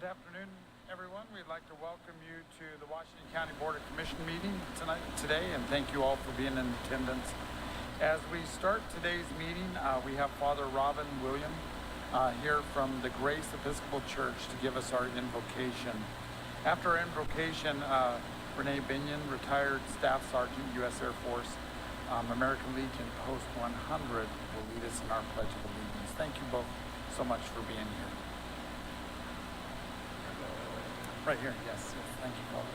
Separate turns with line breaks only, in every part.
afternoon, everyone. We'd like to welcome you to the Washington County Board of Commission meeting today, and thank you all for being in attendance. As we start today's meeting, we have Father Robin William here from the Grace Episcopal Church to give us our invocation. After our invocation, Renee Binion, retired Staff Sergeant, U.S. Air Force, American Legion Post 100, will lead us in our Pledge of Allegiance. Thank you both so much for being here. Right here, yes. Thank you, Father.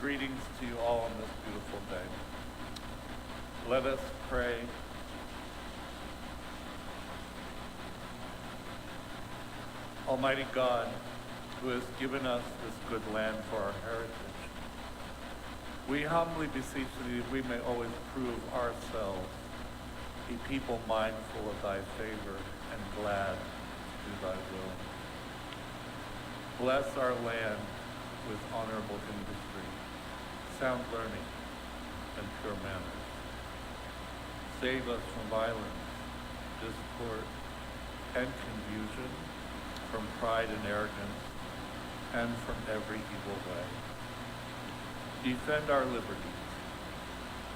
Greetings to you all on this beautiful day. Let us pray. Almighty God, who has given us this good land for our heritage, we humbly beseech thee that we may always prove ourselves a people mindful of thy favor and glad to do thy will. Bless our land with honorable industry, sound learning, and pure manners. Save us from violence, discord, and confusion, from pride and arrogance, and from every evil way. Defend our liberties,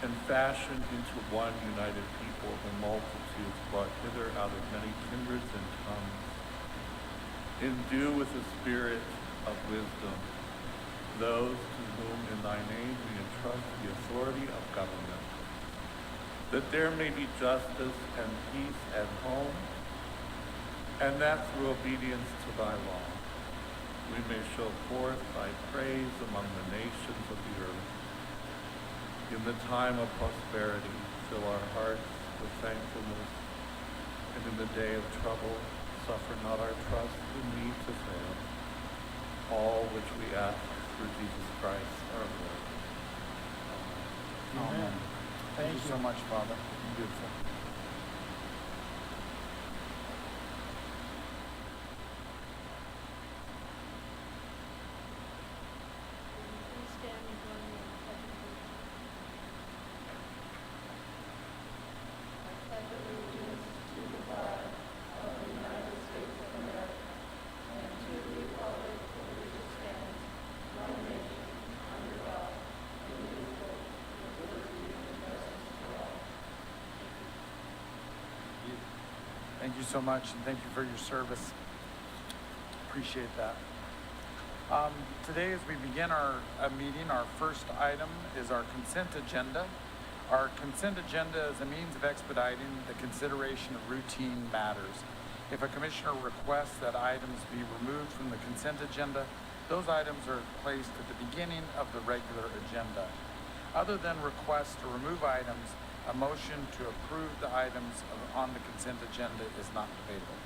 and fashion into one united people the multitudes brought hither out of many kindreds and tongues. Endue with the spirit of wisdom those to whom in thy name we entrust the authority of government, that there may be justice and peace at home, and that through obedience to thy law we may show forth thy praise among the nations of the earth. In the time of prosperity, fill our hearts with thankfulness, and in the day of trouble, suffer not our trust in thee to fail. All which we ask through Jesus Christ our Lord.
Amen. Amen. Thank you so much, Father. Beautiful. Thank you so much, and thank you for your service. Appreciate that. Today, as we begin our meeting, our first item is our consent agenda. Our consent agenda is a means of expediting the consideration of routine matters. If a commissioner requests that items be removed from the consent agenda, those items are placed at the beginning of the regular agenda. Other than requests to remove items, a motion to approve the items on the consent agenda is not debatable.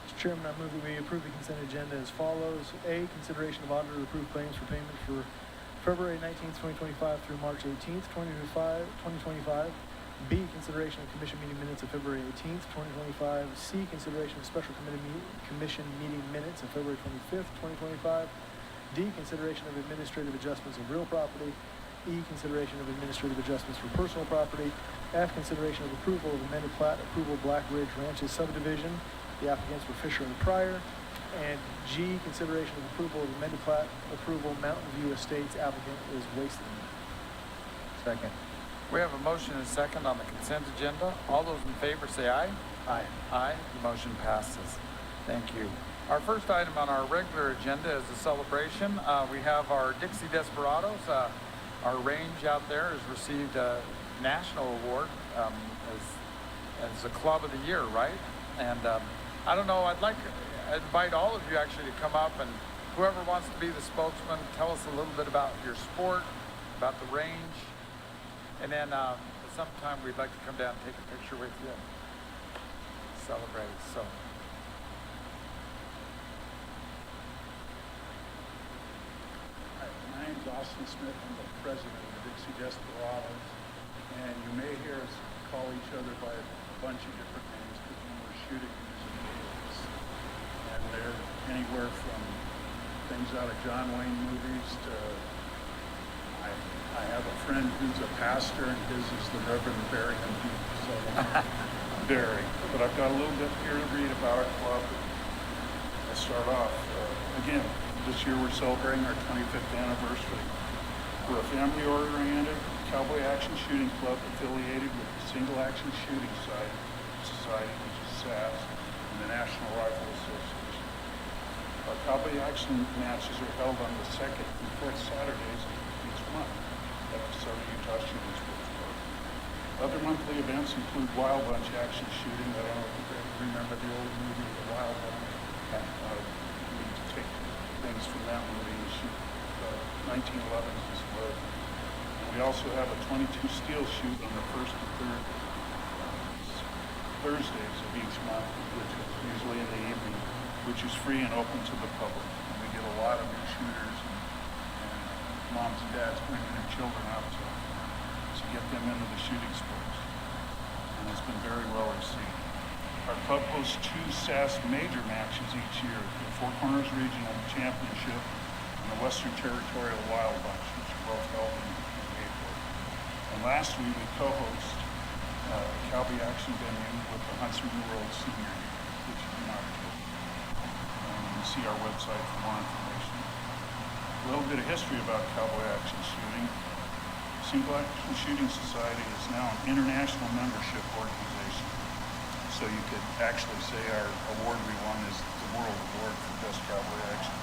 Mr. Chairman, I move that we approve the consent agenda as follows. A, consideration of auditor approved claims for payment for February 19th, 2025 through March 18th, 2025. B, consideration of commission meeting minutes of February 18th, 2025. C, consideration of special commission meeting minutes of February 25th, 2025. D, consideration of administrative adjustments of real property. E, consideration of administrative adjustments for personal property. F, consideration of approval of amended plat, approval of Black Ridge Ranches subdivision. The applicants were Fisher and Pryor. And G, consideration of approval of amended plat, approval Mountain View Estates, applicant is Wasteland.
Second. We have a motion and a second on the consent agenda. All those in favor say aye.
Aye.
Aye. The motion passes. Thank you. Our first item on our regular agenda is a celebration. We have our Dixie Desperados. Our range out there has received a national award as a club of the year, right? And I don't know, I'd like to invite all of you actually to come up, and whoever wants to be the spokesman, tell us a little bit about your sport, about the range, and then sometime we'd like to come down and take a picture with you and celebrate. So.
My name's Austin Smith. I'm the president of the Dixie Desperados, and you may hear us call each other by a bunch of different names because when we're shooting music videos, and they're anywhere from things out of John Wayne movies to I have a friend who's a pastor, and his is the Reverend Barry. So vary, but I've got a little bit here to read about our club. I'll start off. Again, this year we're celebrating our 25th anniversary. We're a family-oriented cowboy action shooting club affiliated with the Single Action Shooting Society, which is SAS, and the National Rifle Association. Our cowboy action matches are held on the second and fourth Saturdays of each month at the Southern Utah Shooting Sports Club. Other monthly events include Wild Bunch action shooting. I don't know if you guys remember the old movie, The Wild Bunch. We take things from that movie and shoot 1911s as well. And we also have a 22 steel shoot on the first and third Thursdays of each month, which is usually in the evening, which is free and open to the public. And we get a lot of new shooters and moms and dads bringing their children out to get them into the shooting sports. And it's been very well received. Our club hosts 2 SAS major matches each year, the Four Corners Regional Championship and the Western Territorial Wild Bunch, which are both held in April. And lastly, we co-host a cowboy action venue with the Huntsman World Senior Year, which is in October. And you can see our website for more information. A little bit of history about cowboy action shooting. Single Action Shooting Society is now an international membership organization. So you could actually say our award we won is the World Award for Best Cowboy Action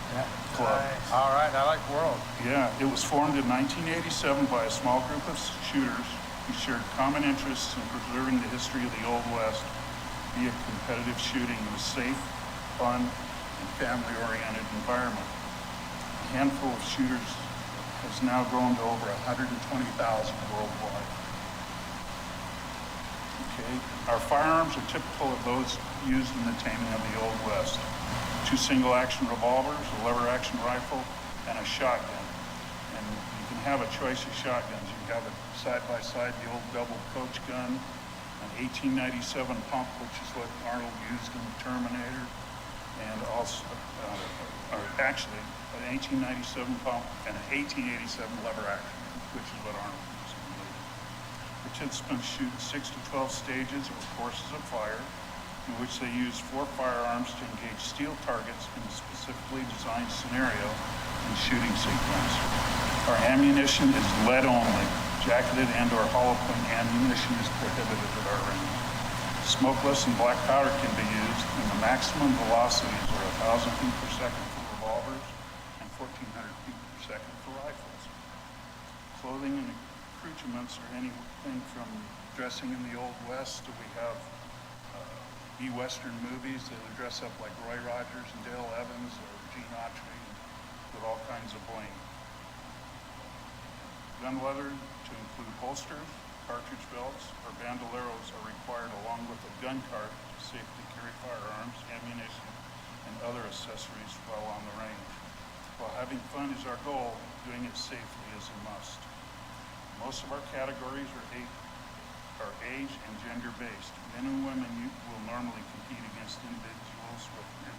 Club.
Nice. All right, I like world.
Yeah, it was formed in 1987 by a small group of shooters who shared common interests in preserving the history of the Old West via competitive shooting in a safe, fun, and family-oriented environment. A handful of shooters has now grown to over 120,000 worldwide. Okay. Our firearms are typical of those used in the taming of the Old West. 2 single-action revolvers, a lever-action rifle, and a shotgun. And you can have a choice of shotguns. You can have it side-by-side, the old double coach gun, an 1897 pump, which is what Arnold used in the Terminator, and also, actually, an 1897 pump and an 1887 lever-action, which is what Arnold used in the movie. Participants shoot 6 to 12 stages or courses of fire, in which they use 4 firearms to engage steel targets in a specifically designed scenario and shooting sequence. Our ammunition is lead only. Jacketed and/or hollow point ammunition is prohibited at our range. Smokeless and black powder can be used, and the maximum velocities are 1,000 feet per second for revolvers and 1,400 feet per second for rifles. Clothing and accoutrements are anything from dressing in the Old West to we have E-Western movies that would dress up like Roy Rogers and Dale Evans or Gene Autry with all kinds of bling. Gun leather to include holsters, cartridge belts, or bandoleros are required along with a gun cart to safely carry firearms, ammunition, and other accessories while on the range. While having fun is our goal, doing it safely is a must. Most of our categories are age and gender based. Men and women will normally compete against individuals within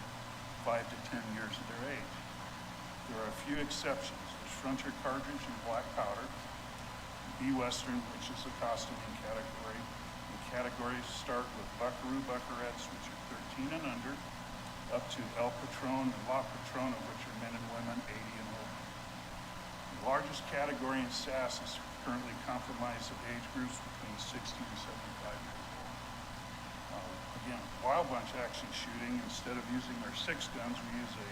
5 to 10 years of their age. There are a few exceptions. There's frontier cartridge and black powder, E-Western, which is a costuming category. The categories start with Buckaroo Buckarettes, which are 13 and under, up to El Patron and La Patrona, which are men and women 80 and over. The largest category in SAS is currently comprised of age groups between 60 and 75 years old. Again, Wild Bunch action shooting, instead of using our 6 guns, we use a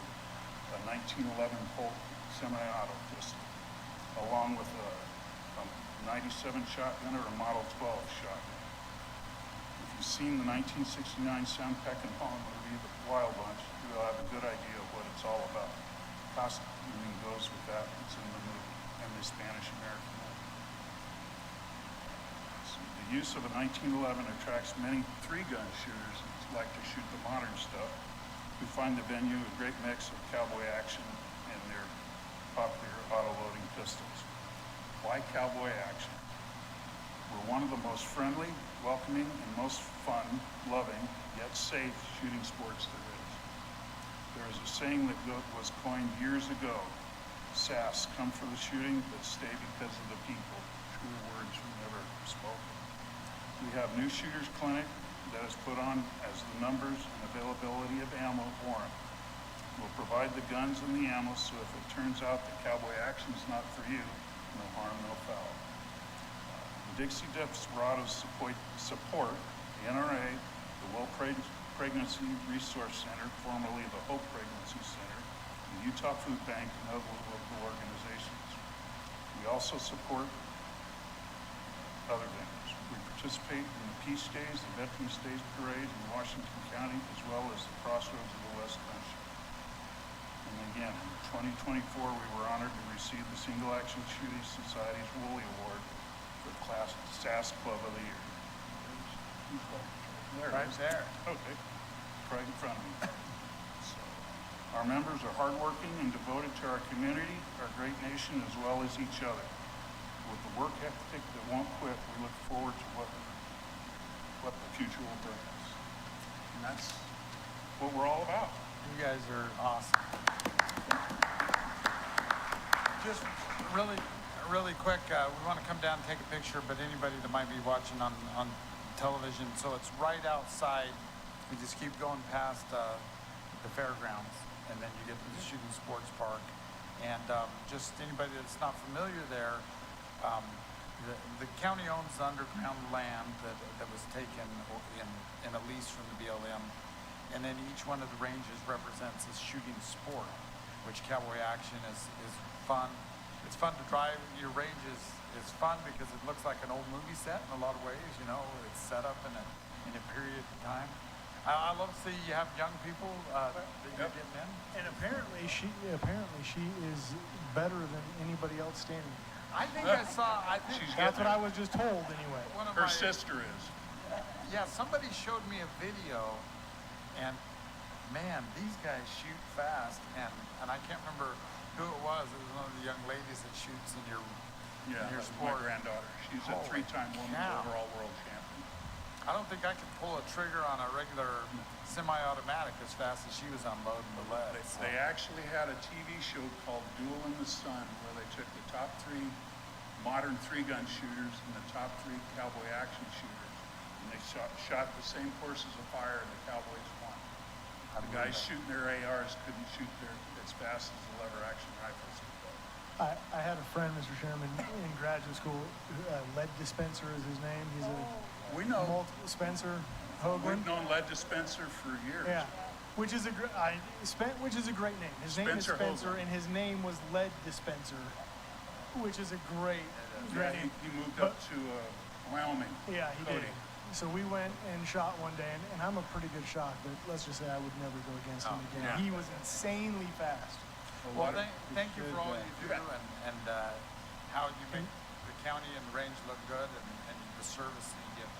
1911 Colt semi-auto pistol, along with a 97 shotgun or a Model 12 shotgun. If you've seen the 1969 Sam Peckinpah movie, The Wild Bunch, you'll have a good idea of what it's all about. Costuming goes with that, it's in the movie, and the Spanish-American War. So the use of a 1911 attracts many 3-gun shooters who like to shoot the modern stuff, who find the venue a great mix of cowboy action and their popular auto-loading pistols. Why cowboy action? We're one of the most friendly, welcoming, and most fun, loving, yet safe shooting sports there is. There is a saying that was coined years ago, SAS, come for the shooting, but stay because of the people. True words were never spoken. We have new shooters clinic that is put on as the numbers and availability of ammo warrant. We'll provide the guns and the ammo, so if it turns out that cowboy action's not for you, no harm, no foul. The Dixie Desperados support the NRA, the Well Pregnancy Resource Center, formerly the Hope Pregnancy Center, the Utah Food Bank, and other local organizations. We also support other vendors. We participate in the Peace Days, the Veterans Days Parade in Washington County, as well as the Crossroads of the West Country. And again, in 2024, we were honored to receive the Single Action Shooting Society's Woolley Award for the Class SAS Club of the Year. There it
Right
is.
there.
Okay, right in front of me. So, our members are hardworking and devoted to our community, our great nation, as well as each other. With the work ethic that won't quit, we look forward to what the future will bring us. And that's what we're all about.
You guys are awesome. Just really quick, we want to come down and take a picture, but anybody that might be watching on television, so it's right outside. We just keep going past the fairgrounds, and then you get to the Shooting Sports Park. And just anybody that's not familiar there, the county owns the underground land that was taken in a lease from the BLM. And then each one of the ranges represents a shooting sport, which cowboy action is fun. It's fun to drive. Your range is fun because it looks like an old movie set in a lot of ways. You know, it's set up in a period of time. I love to see you have young people that you're getting in.
And apparently she is better than anybody else standing here.
I think I saw. I think
She's
That's
getting
what I
there.
was just told anyway.
one of
Her
my
sister is.
yeah. Somebody showed me a video, and man, these guys shoot fast. And I can't remember who it was. It was one of the young ladies that shoots in your
Yeah,
your
that's my
sport.
granddaughter. She's a
Holy
three-time women's
cow.
overall world champion.
I don't think I could pull a trigger on a regular semi-automatic as fast as she was unloading the lead.
They actually had a TV show called Duel in the Sun, where they took the top 3 modern 3-gun shooters and the top 3 cowboy action shooters, and they shot the same courses of fire, and the cowboys won. The guys shooting their ARs couldn't shoot as fast as the lever action rifles could go.
I had a friend, Mr. Chairman, in graduate school. Lead Dispenser is his name. He's a
We know.
Spencer Hoagland.
We've known Lead Dispenser for years.
Yeah, which is a great name. His name is
Spencer
Spencer,
Hoagland.
and his name was Lead Dispenser, which is a great
Yeah,
name.
he moved
But-
up to Wyoming.
Yeah, he
Cody.
did. So we went and shot one day, and I'm a pretty good shot, but let's just say I would never go against him again.
yeah.
He was insanely fast.
Well, thank you for all you do
Yeah.
and how you make the county and the range look good and the service that you give.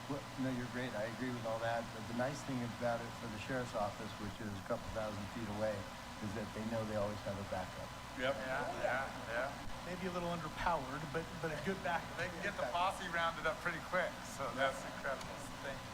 Well, no, you're great. I agree with all that. But the nice thing about it for the sheriff's office, which is a couple thousand feet away, is that they know they always have a backup.
Yep.
Yeah.
Maybe a little underpowered, but a good back.
They can get the posse rounded up pretty quick, so that's incredible. Thank you.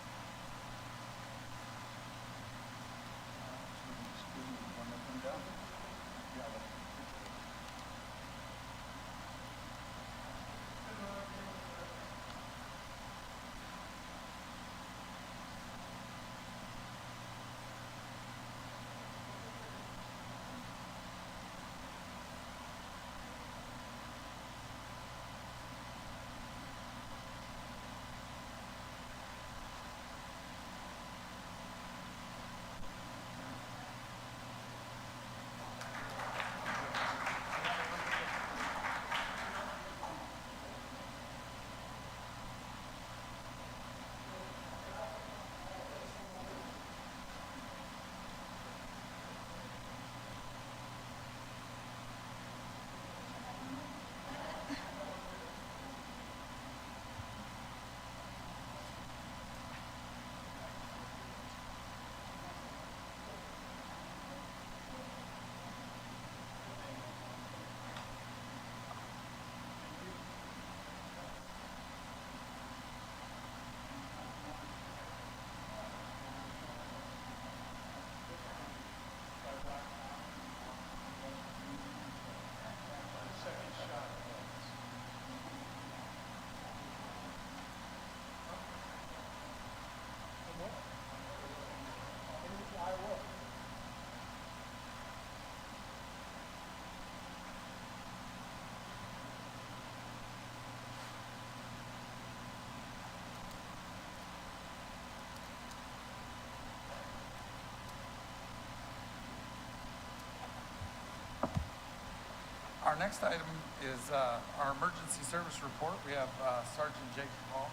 Our next item is our emergency service report. We have Sergeant Jake Hall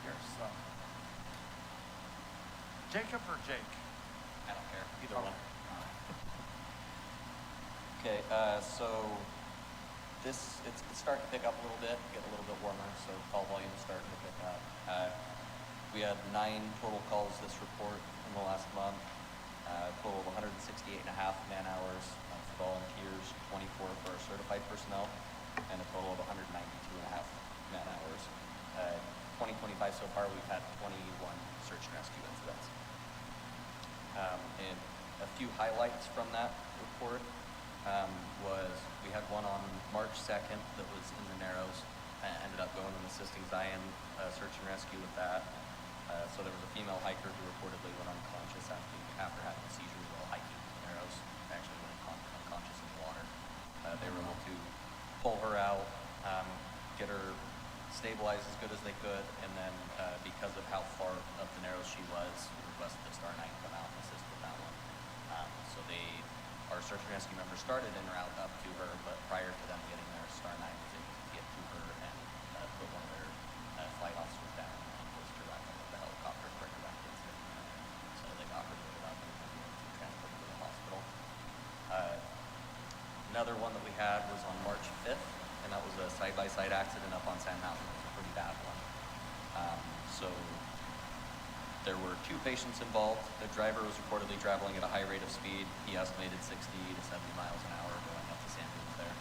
here. So. Jacob or Jake?
I don't care, either
Okay.
one. Okay, so it's starting to pick up a little bit, get a little bit warmer, so call volume is starting to pick up. We had 9 total calls this report in the last month, total of 168 and a half man hours for volunteers, 24 for our certified personnel, and a total of 192 and a half man hours. 2025 so far, we've had 21 search and rescue incidents. And a few highlights from that report was we had one on March 2nd that was in the Narrows. Ended up going and assisting Zion search and rescue with that. So there was a female hiker who reportedly went unconscious after having a seizure while hiking in the Narrows. Actually went unconscious in the water. They were able to pull her out, get her stabilized as good as they could, and then because of how far up the Narrows she was, we requested the Star 9 come out and assist with that one. So our search and rescue members started en route up to her, but prior to them getting there, Star 9 was able to get to her and put one of their flight officers down and hoist her back into the helicopter for her back into. So they got her loaded up and transported to the hospital. Another one that we had was on March 5th, and that was a side-by-side accident up on Sand Mountain. It was a pretty bad one. So there were 2 patients involved. The driver was reportedly traveling at a high rate of speed. He estimated 60 to 70 miles an hour going up the sand dunes there.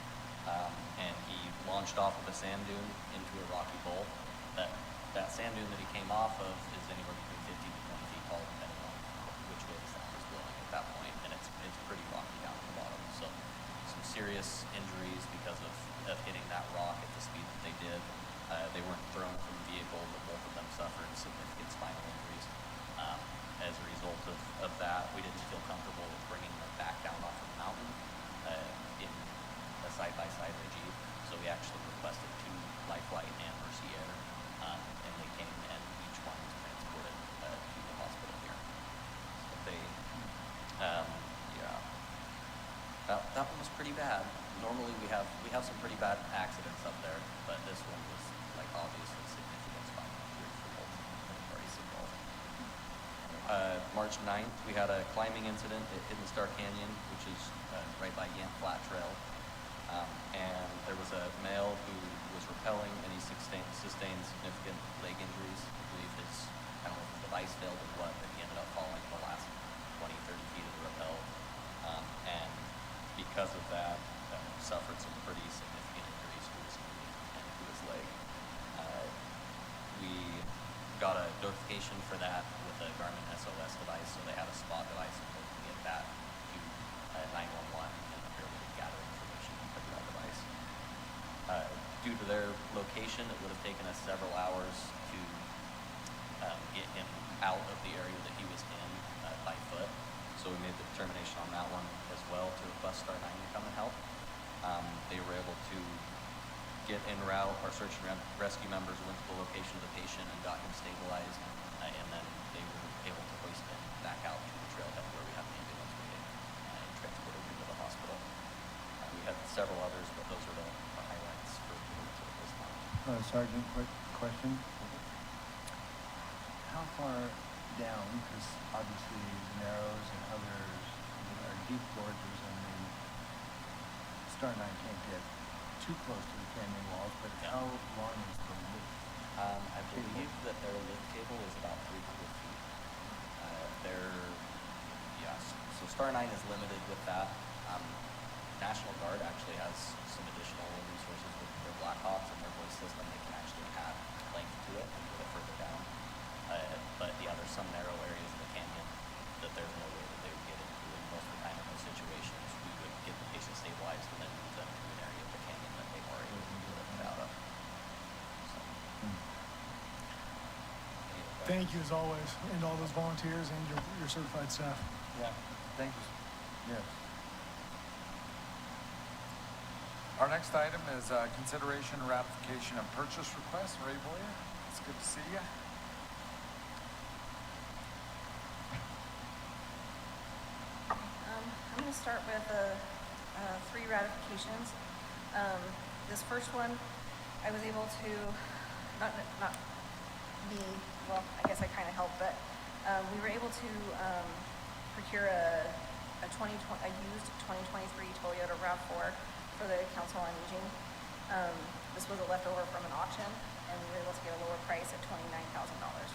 And he launched off of a sand dune into a rocky bowl. That sand dune that he came off of is anywhere between 50 to 20 feet tall, depending on which way the sound is blowing at that point, and it's pretty rocky down at the bottom. So some serious injuries because of hitting that rock at the speed that they did. They weren't thrown from the vehicle, but both of them suffered significant spinal injuries. As a result of that, we didn't feel comfortable with bringing them back down off of the mountain in a side-by-side Jeep. So we actually requested 2 Life Flight and Mercy Air, and they came and each one was transported to the hospital here. So they, that one was pretty bad. Normally we have some pretty bad accidents up there, but this one was like obviously significant spinal injury for both parties involved. March 9th, we had a climbing incident at Hidden Star Canyon, which is right by Yant Flat Trail. And there was a male who was rappelling and he sustained significant leg injuries. I believe I don't know if his device failed or what, but he ended up falling the last 20, 30 feet of the rappel. And because of that, suffered some pretty significant injuries to his knee and to his leg. We got a notification for that with a Garmin SOS device, so they had a spot device and we could get that to 911 and the paramedic gather information from that device. Due to their location, it would have taken us several hours to get him out of the area that he was in by foot. So we made the determination on that one as well to request Star 9 to come and help. They were able to get en route. Our search and rescue members went to the location of the patient and got him stabilized, and then they were able to hoist him back out to the trailhead where we had the ambulance waiting and transported him to the hospital. We had several others, but those are the highlights for this month.
Sergeant, quick question. How far down, because obviously the Narrows and others are deep gorges and the Star 9 can't get too close to the canyon walls, but how long is the lift?
I believe that their lift cable is about 300 feet. So Star 9 is limited with that. National Guard actually has some additional resources with their Blackhawks and their voice system. They can actually add length to it and get it further down. But there's some narrow areas of the canyon that there's no way that they would get into. And most of the time in those situations, we would get the patient stabilized and then move them to an area of the canyon that they are able to lift out of. So,
Thank you as always, and all those volunteers and your certified staff.
Yeah, thank you. Yes.
Our next item is consideration and ratification of purchase request. Ray Boyer, it's good to see you.
I'm going to start with 3 ratifications. This first one, I was able to, not me, well, I guess I kind of helped, but we were able to procure a used 2023 Toyota RAV4 for the Council on Aging. This was a leftover from an auction, and we were able to get a lower price at $29,000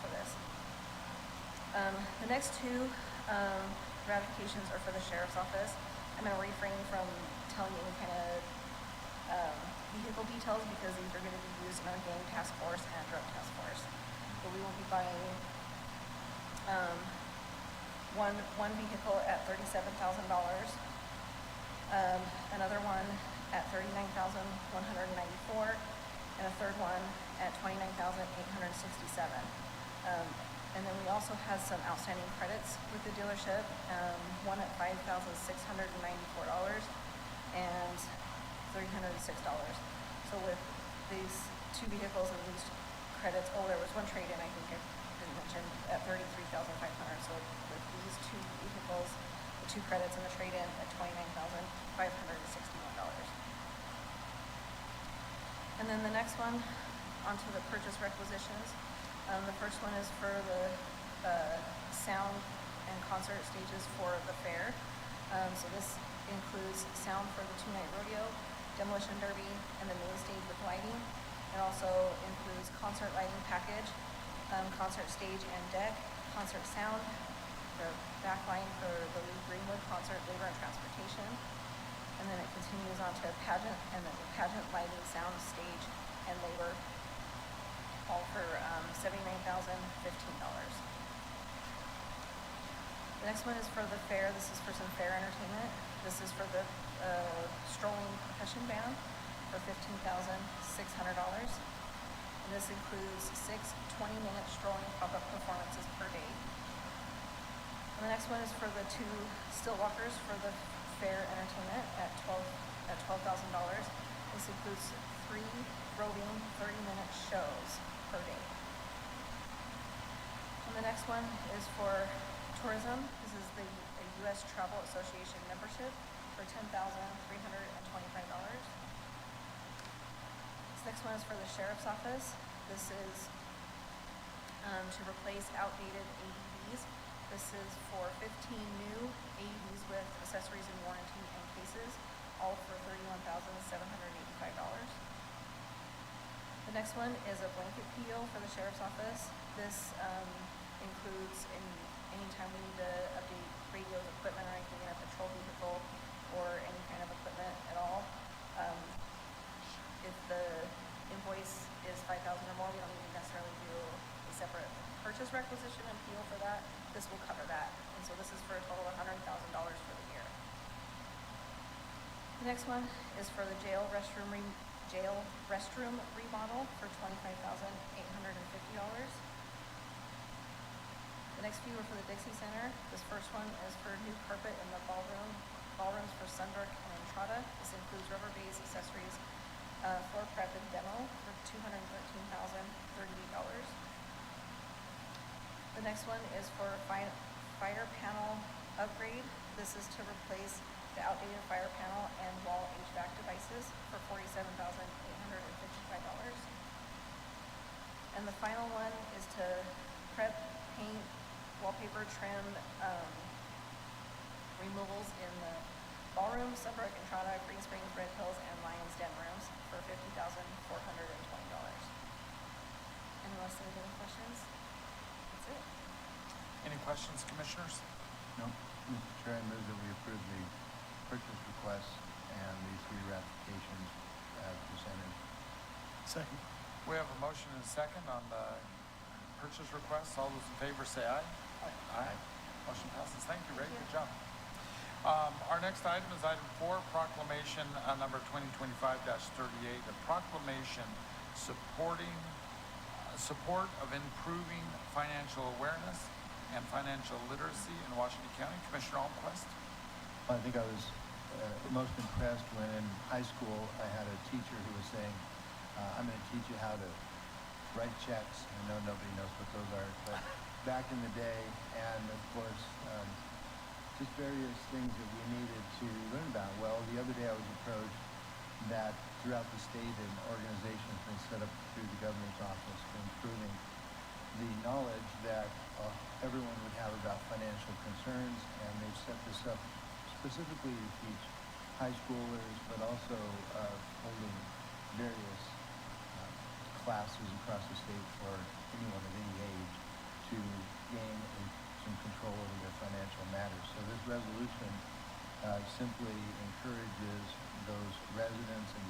for this. The next two ratifications are for the Sheriff's Office. I'm going to refrain from telling you any kind of vehicle details because these are going to be used in our gang task force and drug task force. But we will be buying one vehicle at $37,000, another one at $39,194, and a third one at $29,867. And then we also had some outstanding credits with the dealership, one at $5,694 and $306. So with these two vehicles and these credits, oh, there was one trade-in I think I didn't mention at $33,500. So with these two vehicles, the two credits and the trade-in at $29,561. And then the next one, onto the purchase requisitions. The first one is for the sound and concert stages for the fair. So this includes sound for the two-night rodeo, demolition derby, and the main stage with lighting. It also includes concert lighting package, concert stage and deck, concert sound, the back line for the Lee Greenwood concert, labor and transportation. And then it continues on to pageant, and then the pageant lighting, sound, stage, and labor, all for $79,015. The next one is for the fair. This is for some fair entertainment. This is for the strolling percussion band for $15,600. And this includes 6 20-minute strolling pop-up performances per day. And the next one is for the 2 still walkers for the fair entertainment at $12,000. This includes 3 roving 30-minute shows per day. And the next one is for tourism. This is the U.S. Travel Association membership for $10,325. This next one is for the Sheriff's Office. This is to replace outdated AEDs. This is for 15 new AEDs with accessories and warranty and cases, all for $31,785. The next one is a blanket PO for the Sheriff's Office. This includes anytime we need to update radios, equipment, or anything in a patrol vehicle or any kind of equipment at all. If the invoice is $5,000 or more, we don't need to necessarily do a separate purchase requisition and PO for that. This will cover that. And so this is for a total of $100,000 for the year. The next one is for the jail restroom remodel for $25,850. The next few are for the Dixie Center. This first one is for new carpet in the ballrooms for Sunbrook and Entrada. This includes rubber base, accessories, floor prep and demo for $213,038. The next one is for fire panel upgrade. This is to replace the outdated fire panel and wall HVAC devices for $47,855. And the final one is to prep, paint, wallpaper, trim, removals in the ballroom, Sunbrook, Entrada, Green Springs, Red Hills, and Lions Den rooms for $50,420. Unless there's any questions, that's it.
Any questions, commissioners?
No, Mr. Chair, I move that we approve the purchase requests and the 3 ratifications as presented.
Second.
We have a motion and a second on the purchase requests. All those in favor say aye. Aye. Motion passes. Thank you, Ray. Good job. Our next item is item 4, proclamation number 2025-38, a proclamation support of improving financial awareness and financial literacy in Washington County. Commissioner Almquist.
I think I was most impressed when in high school I had a teacher who was saying, I'm going to teach you how to write checks. I know nobody knows what those are, but back in the day, and of course, just various things that we needed to learn about. Well, the other day I was approached that that throughout the state an organization has been set up through the governor's office for improving the knowledge that everyone would have about financial concerns, and they've set this up specifically to teach high schoolers, but also holding various classes across the state for anyone of any age to gain some control over their financial matters. So this resolution simply encourages those residents and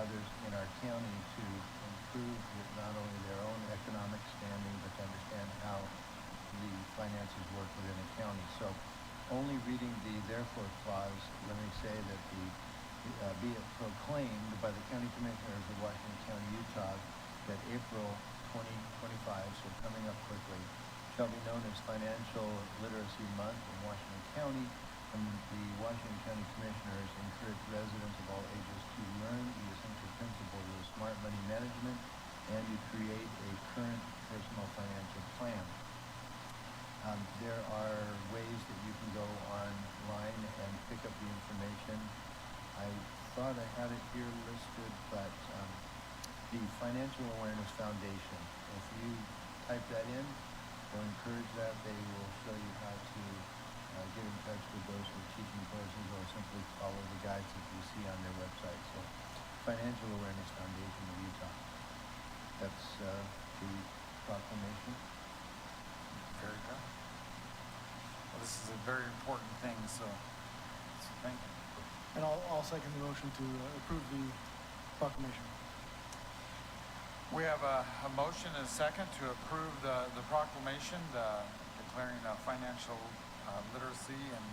others in our county to improve not only their own economic standing, but to understand how the finances work within a county. So only reading the therefore clause, let me say that be it proclaimed by the County Commissioners of Washington County, Utah, that April 2025, so coming up quickly, shall be known as Financial Literacy Month in Washington County, and the Washington County Commissioners encourage residents of all ages to learn the essential principles of smart money management and to create a current personal financial plan. There are ways that you can go online and pick up the information. I thought I had it here listed, but the Financial Awareness Foundation, if you type that in or encourage that, they will show you how to get in touch with those who are teaching courses, or simply follow the guides that you see on their website. So, Financial Awareness Foundation of Utah. That's the proclamation.
Very good. Well, this is a very important thing, so thank you.
And I'll second the motion to approve the proclamation.
We have a motion and a second to approve the proclamation declaring financial literacy and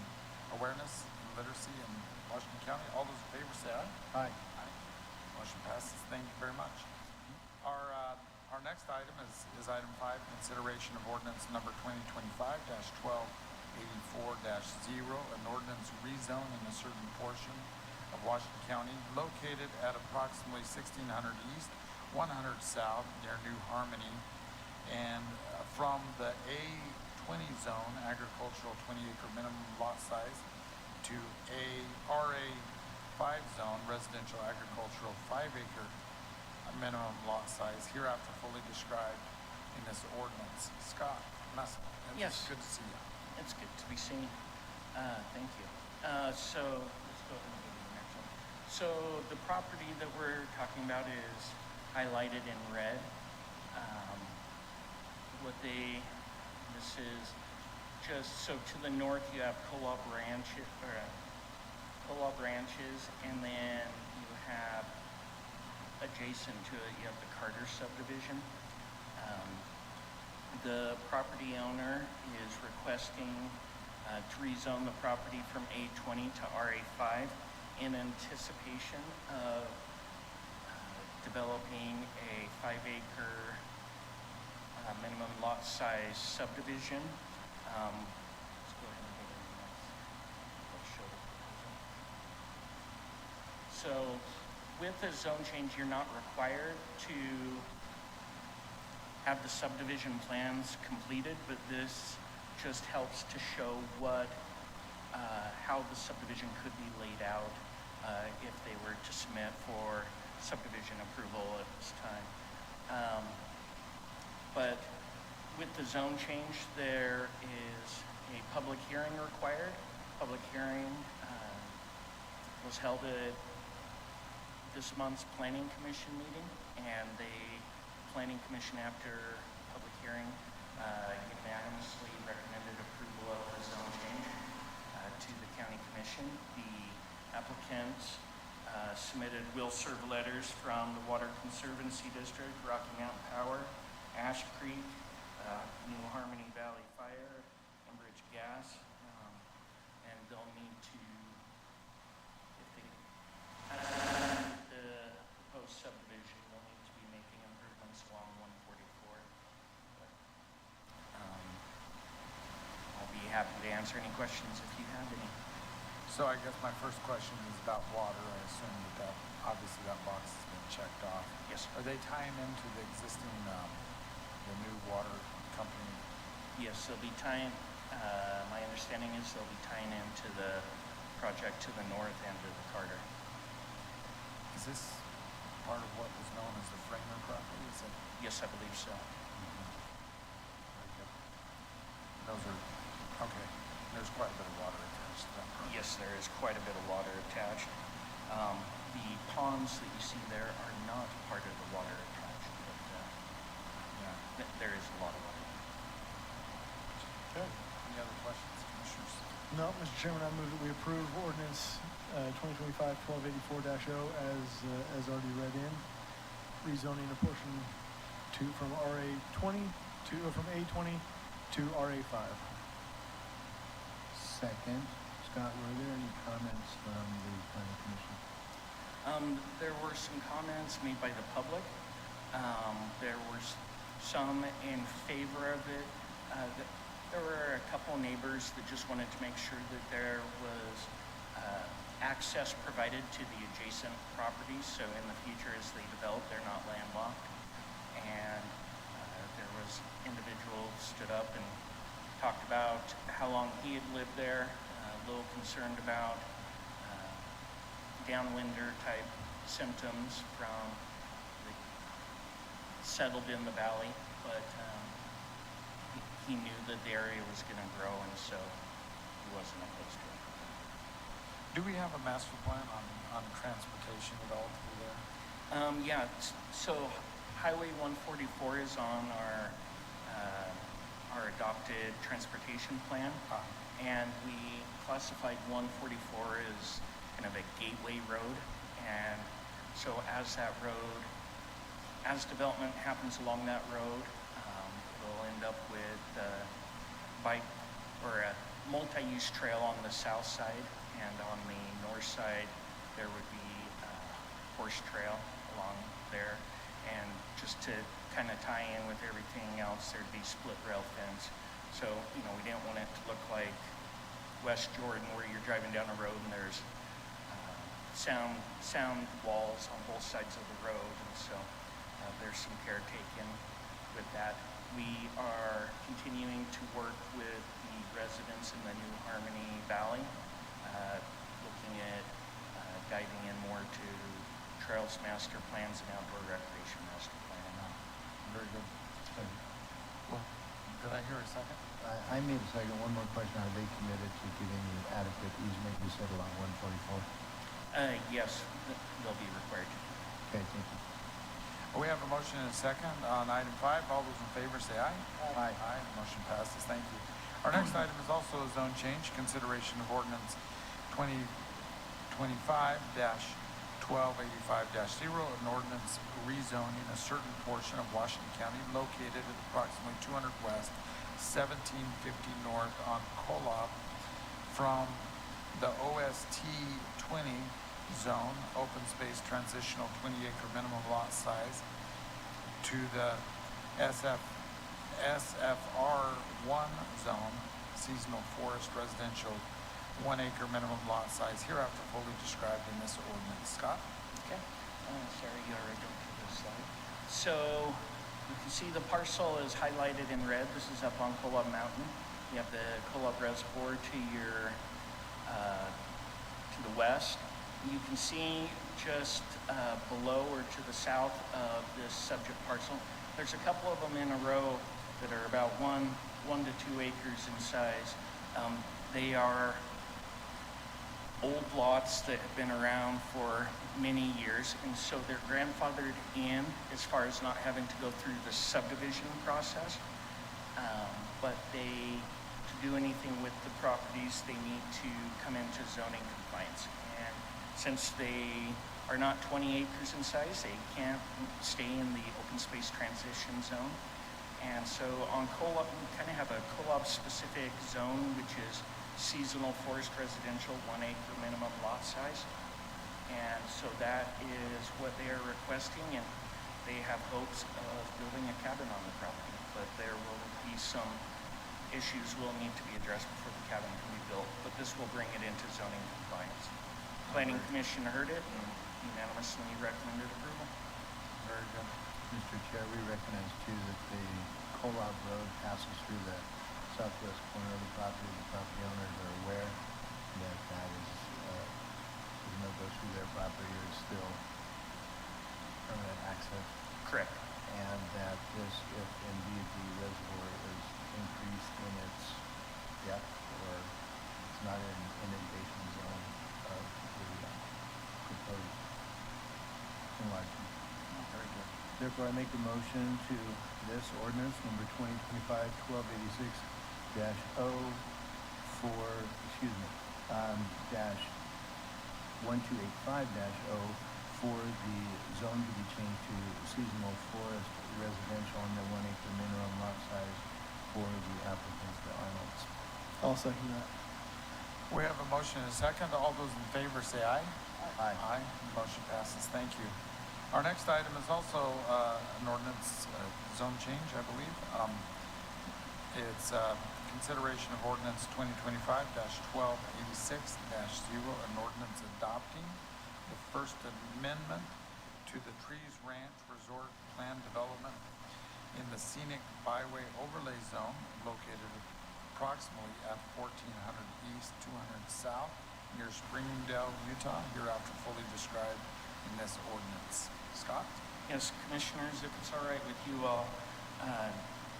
awareness and literacy in Washington County. All those in favor say aye.
Hi.
Aye. Motion passes. Thank you very much. Our next item is item 5, consideration of ordinance number 2025-1284-0, an ordinance rezoning a certain portion of Washington County located at approximately 1600 East, 100 South near New Harmony, and from the A20 zone, agricultural 20-acre minimum lot size, to a RA5 zone, residential agricultural 5-acre minimum lot size, hereafter fully described in this ordinance. Scott Messel,
Yes.
it's good to see you.
It's good to be seen. Thank you. So let's go ahead and go to the next one. So the property that we're talking about is highlighted in red. This is just, so to the north you have Co-op Ranches, and then you have adjacent to it, you have the Carter subdivision. The property owner is requesting to rezone the property from A20 to RA5 in anticipation of developing a 5-acre minimum lot size subdivision. Let's go ahead and go to the next. Let's show the proposal. So with a zone change, you're not required to have the subdivision plans completed, but this just helps to show how the subdivision could be laid out if they were to submit for subdivision approval at this time. But with the zone change, there is a public hearing required. Public hearing was held at this month's Planning Commission meeting, and the Planning Commission, after public hearing, unanimously recommended approval of the zone change to the County Commission. The applicants submitted will serve letters from the Water Conservancy District, Rocky Mountain Power, Ash Creek, New Harmony Valley Fire, Enbridge Gas, and they'll need to, if they the proposed subdivision, they'll need to be making improvements along 144. But, I'll be happy to answer any questions if you have any.
So I guess my first question is about water. I assume that obviously that box has been checked off.
Yes, sir.
Are they tying into the existing, the new water company?
Yes, they'll be tying, my understanding is they'll be tying into the project to the north end of the Carter.
Is this part of what was known as the Framer property? Is it?
Yes, I believe so.
Very good. Those are, okay, there's quite a bit of water attached to that property.
Yes, there is quite a bit of water attached. The ponds that you see there are not part of the water attached, but
Yeah.
there is a lot of water.
Okay. Any other questions, commissioners?
No, Mr. Chairman, I move that we approve ordinance 2025-1284-0 as already read in, rezoning a portion from from A20 to RA5.
Second. Scott, were there any comments from the planning commission?
There were some comments made by the public. There were some in favor of it. There were a couple neighbors that just wanted to make sure that there was access provided to the adjacent properties, so in the future as they develop, they're not landlocked. And there was individual stood up and talked about how long he had lived there, a little concerned about downwinder type symptoms from the settled in the valley, but he knew that the area was going to grow, and so he wasn't opposed to it.
Do we have a master plan on transportation at all through there?
Yeah, so Highway 144 is on our adopted transportation plan, and we classified 144 as kind of a gateway road, and so as development happens along that road, we'll end up with a bike or a multi-use trail on the south side, and on the north side there would be a horse trail along there, and just to kind of tie in with everything else, there'd be split rail fence. So, we didn't want it to look like West Jordan where you're driving down a road and there's sound walls on both sides of the road, and so there's some care taken with that. We are continuing to work with the residents in the New Harmony Valley, looking at diving in more to trails master plans and outdoor recreation master plan.
Very good. Well, did I hear a second?
I made a second. One more question. Are they committed to giving you adequate easement, you said, along 144?
Yes, they'll be required to.
Okay, thank you.
We have a motion and a second on item 5. All those in favor say aye.
Aye.
Aye. Motion passes. Thank you. Our next item is also a zone change, consideration of ordinance 2025-1285-0, an ordinance rezoning a certain portion of Washington County located at approximately 200 west, 1750 north on Kolob from the OST 20 zone, open space transitional 20-acre minimum lot size, to the SFR 1 zone, seasonal forest residential 1-acre minimum lot size, hereafter fully described in this ordinance. Scott?
Okay. Sorry, you already went to this slide. So you can see the parcel is highlighted in red. This is up on Kolob Mountain. You have the Kolob Reservoir to your to the west. You can see just below or to the south of this subject parcel, there's a couple of them in a row that are about 1 to 2 acres in size. They are old lots that have been around for many years, and so they're grandfathered in as far as not having to go through the subdivision process. But to do anything with the properties, they need to come into zoning compliance. And since they are not 20 acres in size, they can't stay in the open space transition zone. And so on Kolob, we kind of have a Kolob-specific zone, which is seasonal forest residential, 1-acre minimum lot size. And so that is what they are requesting, and they have hopes of building a cabin on the property. But there will be some issues will need to be addressed before the cabin can be built, but this will bring it into zoning compliance. Planning Commission heard it and unanimously recommended approval.
Very good.
Mr. Chair, we recognize too that the Kolob Road passes through the southwest corner of the property. The property owners are aware that that is, even though it goes through their property, is still process,
Correct.
and that this, if indeed the reservoir is increased in its depth or it's not in inundation zone of the proposed enlargement.
Very good.
Therefore, I make the motion to this ordinance number 2025-1286-0 for, dash 1285-0 for the zone to be changed to seasonal forest residential and the 1 acre minimum lot size for the applicants, the Arnolds.
I'll second that.
We have a motion and a second. All those in favor say aye.
Aye.
Aye. Motion passes. Thank you. Our next item is also an ordinance zone change, I believe. It's consideration of ordinance 2025-1286-0, an ordinance adopting the First Amendment to the Trees Ranch Resort Plan Development in the Scenic Byway Overlay Zone located approximately at 1400 East, 200 South, near Springdale, Utah, hereafter fully described in this ordinance. Scott?
Yes, Commissioners, if it's all right with you all,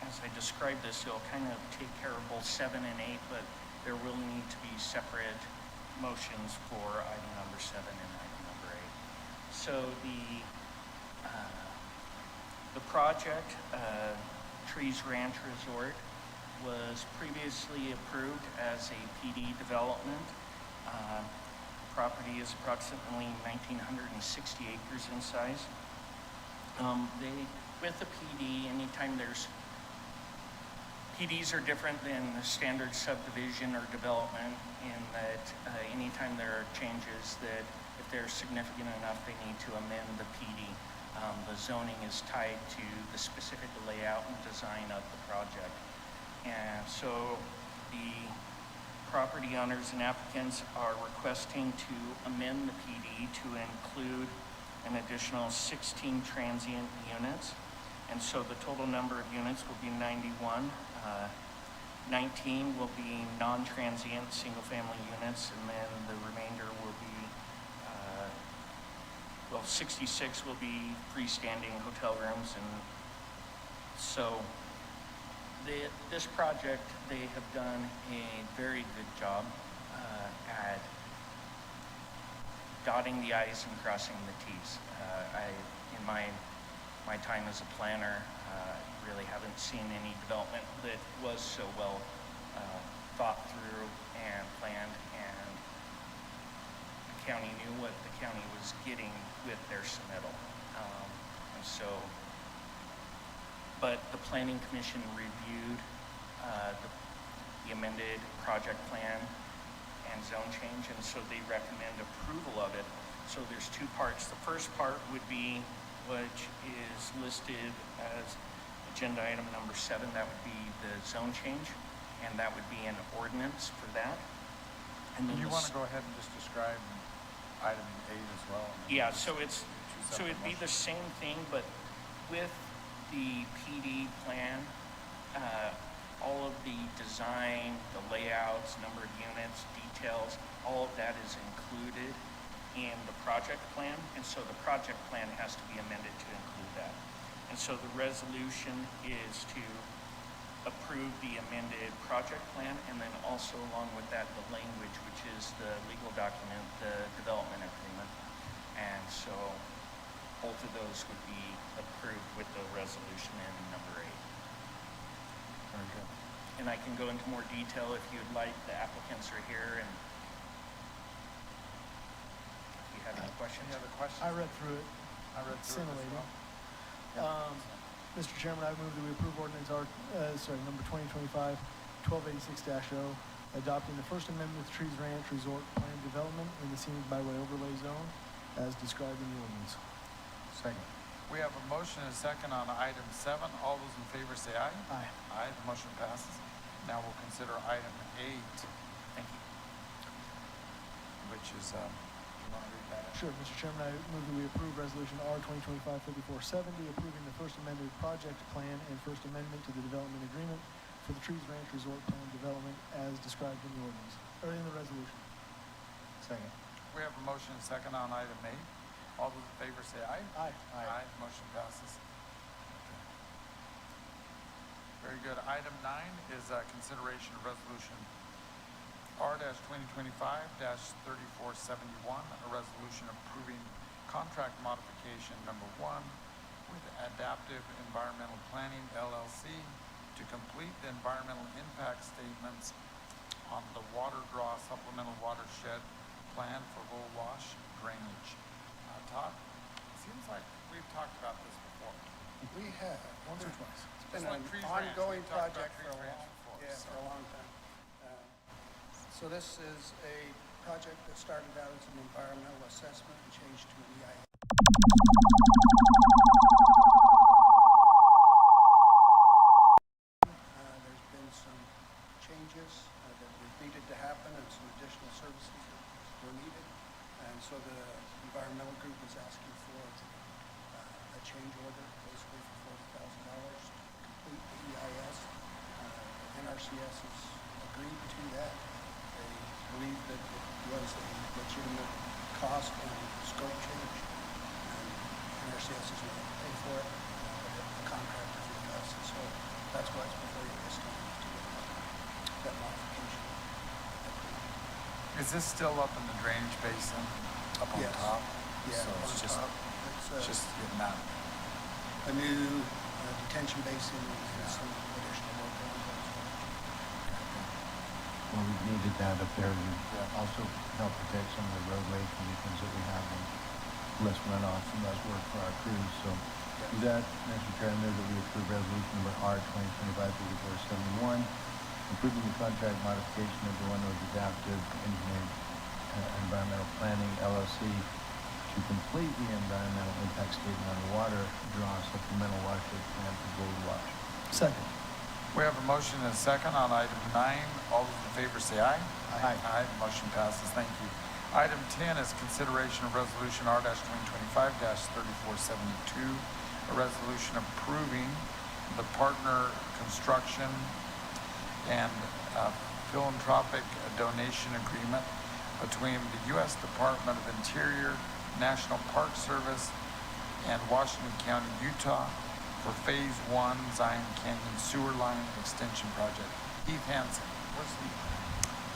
as I describe this, it'll kind of take care of both 7 and 8, but there will need to be separate motions for item number 7 and item number 8. So the project, Trees Ranch Resort, was previously approved as a PD development. Property is approximately 1,960 acres in size. With the PD, anytime PDs are different than the standard subdivision or development in that anytime there are changes that if they're significant enough, they need to amend the PD. The zoning is tied to the specific layout and design of the project. And so the property owners and applicants are requesting to amend the PD to include an additional 16 transient units. And so the total number of units will be 91. 19 will be non-transient single-family units, and then the remainder will be, 66 will be freestanding hotel rooms. And so this project, they have done a very good job at dotting the I's and crossing the T's. In my time as a planner, really haven't seen any development that was so well thought through and planned, and the county knew what the county was getting with their submittal. But the Planning Commission reviewed the amended project plan and zone change, and so they recommend approval of it. So there's two parts. The first part would be which is listed as agenda item number 7. That would be the zone change, and that would be an ordinance for that. And then
You want to go ahead and just describe item 8 as well?
Yeah, so it'd be the
same.
same thing, but with the PD plan, all of the design, the layouts, number of units, details, all of that is included in the project plan, and so the project plan has to be amended to include that. And so the resolution is to approve the amended project plan, and then also along with that, the language, which is the legal document, the development agreement. And so both of those would be approved with the resolution in number 8.
Very good.
And I can go into more detail if you'd like. The applicants are here, and if you have any questions.
Any other questions?
I read through it.
I read through it as
Scintillating.
well.
Mr. Chairman, I move that we approve ordinance number 2025-1286-0, adopting the First Amendment to Trees Ranch Resort Plan Development in the Scenic Byway Overlay Zone as described in the ordinance.
Second.
We have a motion and a second on item 7. All those in favor say aye.
Aye.
Aye, the motion passes. Now we'll consider item 8,
Thank you.
which is, you want to read that?
Sure, Mr. Chairman, I move that we approve Resolution R 2025-3470, approving the First Amended Project Plan and First Amendment to the Development Agreement for the Trees Ranch Resort Plan Development as described in the ordinance, or in the resolution.
Second.
We have a motion and a second on item 8. All those in favor say aye.
Aye.
Aye, motion passes. Very good. Item 9 is consideration of resolution R-2025-3471, a resolution approving contract modification number 1 with Adaptive Environmental Planning LLC to complete the environmental impact statements on the water draw supplemental watershed plan for Low Wash drainage. Todd, seems like we've talked about this before.
We have, once or twice. It's been
Just like
an
Trees Ranch,
ongoing
we've talked about
project
Trees
for a
Ranch
long,
before,
yeah,
so.
for a long time. So this is a project that started out as an environmental assessment and changed to an EIS. There's been some changes that needed to happen and some additional services that were needed. And so the environmental group is asking for a change order, basically for $40,000 to complete the EIS. NRCS has agreed to that. They believe that it was a legitimate cost and scope change. And NRCS is going to pay for it, but the contractor does. And so that's why it's before you this time, to get that modification approved.
Is this still up in the drainage basin, up on
Yes.
top?
Yeah,
So
on
it's just,
top.
it's just getting that.
A new detention basin and some additional work on those.
Well, we needed that up there to
Yeah.
also help protect some of the roadway conditions that we have and less runoff and less work for our crews. So with that, Mr. Chair, I move that we approve resolution number R-2025-3471, approving the contract modification number 1 with Adaptive Environmental Planning LLC to complete the environmental impact statement on the water draw supplemental watershed plan for Gold Wash.
Second.
We have a motion and a second on item 9. All those in favor say aye.
Aye.
Aye, motion passes. Thank you. Item 10 is consideration of resolution R-2025-3472, a resolution approving the partner construction and philanthropic donation agreement between the U.S. Department of Interior, National Park Service, and Washington County, Utah for Phase 1 Zion Canyon Sewer Line Extension Project. Heath Hansen, where's Heath?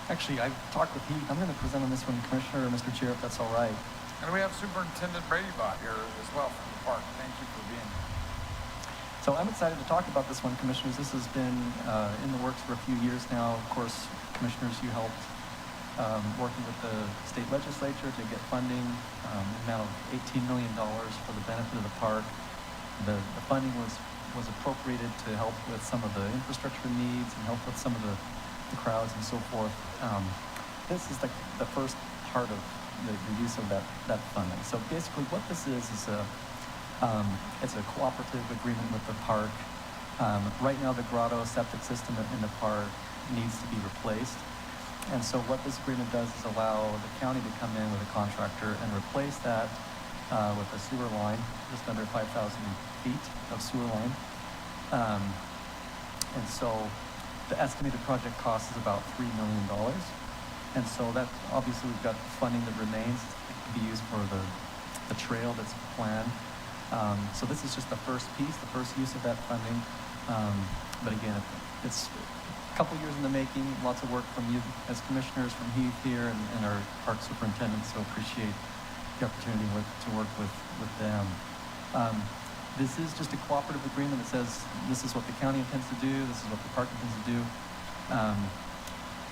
Actually, I've talked with Heath. I'm going to present on this one, Commissioner or Mr. Chair, if that's all right.
And we have Superintendent Brady Bott here as well from the park. Thank you for being here.
So I'm excited to talk about this one, Commissioners. This has been in the works for a few years now. Of course, Commissioners, you helped working with the state legislature to get funding, an amount of $18 million for the benefit of the park. The funding was appropriated to help with some of the infrastructure needs and help with some of the crowds and so forth. This is the first part of the use of that funding. So basically what this is it's a cooperative agreement with the park. Right now the grotto septic system in the park needs to be replaced. And so what this agreement does is allow the county to come in with a contractor and replace that with a sewer line, just under 5,000 feet of sewer line. And so the estimated project cost is about $3 million. And so that, obviously we've got funding that remains. It can be used for the trail that's planned. So this is just the first piece, the first use of that funding. But again, it's a couple years in the making, lots of work from you as commissioners, from Heath here and our park superintendent, so appreciate the opportunity to work with them. This is just a cooperative agreement that says this is what the county intends to do, this is what the park intends to do.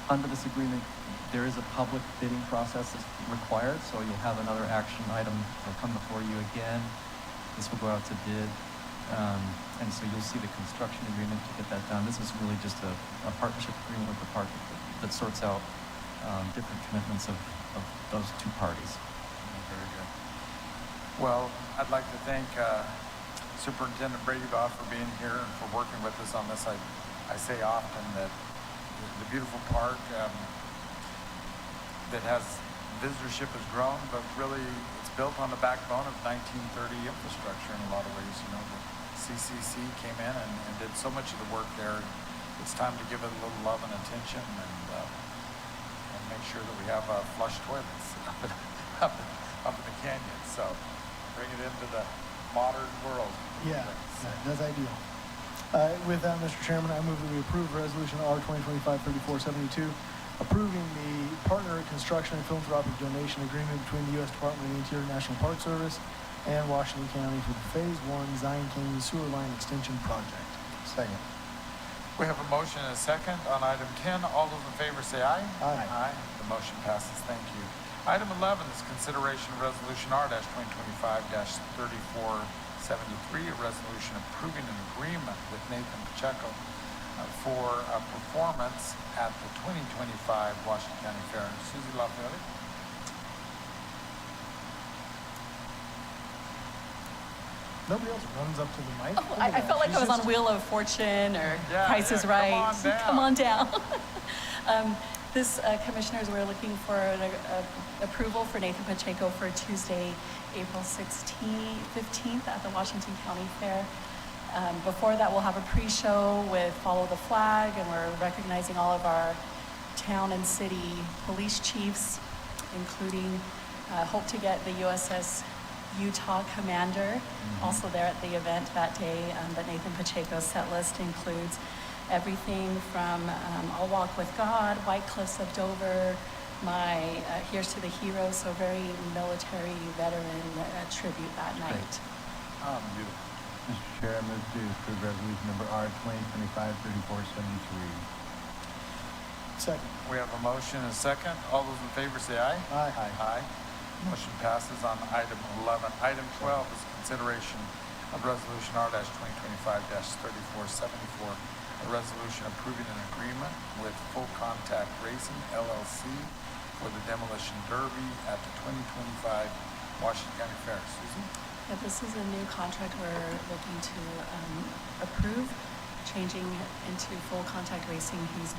Under this agreement, there is a public bidding process that's required, so you'll have another action item that'll come before you again. This will go out to bid. And so you'll see the construction agreement to get that done. This is really just a partnership agreement with the park that sorts out different commitments of those two parties.
Very good. Well, I'd like to thank Superintendent Brady Bott for being here and for working with us on this. I say often that the beautiful park that has visitorship has grown, but really it's built on the backbone of 1930 infrastructure in a lot of ways. You know, the CCC came in and did so much of the work there. It's time to give it a little love and attention and make sure that we have flush toilets up up in the canyon, so bring it into the modern world.
Yeah, that's ideal. With that, Mr. Chairman, I move that we approve Resolution R 2025-3472, approving the Partner Construction and Philanthropic Donation Agreement between the U.S. Department of the Interior National Park Service and Washington County for the Phase 1 Zion Canyon Sewer Line Extension Project.
Second.
We have a motion and a second on item 10. All those in favor say aye.
Aye.
Aye. The motion passes. Thank you. Item 11 is consideration of Resolution R-2025-3473, a resolution approving an agreement with Nathan Pacheco for a performance at the 2025 Washington County Fair. Susie Lafayette.
Nobody else runs up to the mic.
Oh, I felt like I was on Wheel of Fortune or Price is Right.
Come on down.
Come on down. This, Commissioners, we're looking for approval for Nathan Pacheco for Tuesday, April 15th at the Washington County Fair. Before that, we'll have a pre-show with Follow the Flag, and we're recognizing all of our town and city police chiefs, including hope to get the USS Utah Commander also there at the event that day. But Nathan Pacheco's set list includes everything from I'll Walk with God, White Cliffs of Dover, my Here's to the Heroes, so very military veteran tribute that night.
Beautiful.
Mr. Chair, I move to approve resolution number R 2025-3473.
Second.
We have a motion and a second. All those in favor say aye.
Aye.
Aye. Motion passes on item 11. Item 12 is consideration of Resolution R-2025-3474, a resolution approving an agreement with Full Contact Racing, LLC, for the demolition derby at the 2025 Washington County Fair. Susie?
Yeah, this is a new contract we're looking to approve, changing into Full Contact Racing. He's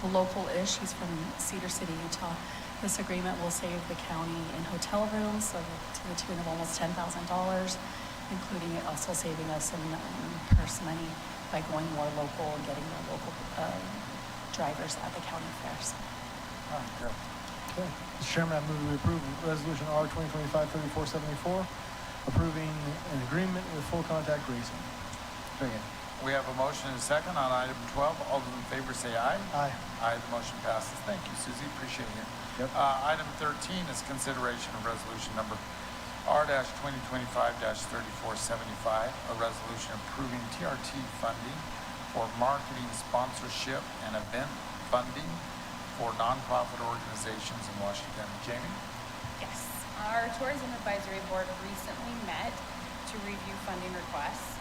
local-ish. He's from Cedar City, Utah. This agreement will save the county in hotel rooms to the tune of almost $10,000, including also saving us some purse money by going more local and getting more local drivers at the county fairs.
Good.
Okay. Mr. Chairman, I move we approve Resolution R 2025-3474, approving an agreement with Full Contact Racing.
Second.
We have a motion and a second on item 12. All those in favor say aye.
Aye.
Aye. The motion passes. Thank you, Susie. Appreciate it.
Yep.
Item 13 is consideration of resolution number R-2025-3475, a resolution approving TRT funding for marketing sponsorship and event funding for nonprofit organizations in Washington. Jamie?
Yes, our Tourism Advisory Board recently met to review funding requests.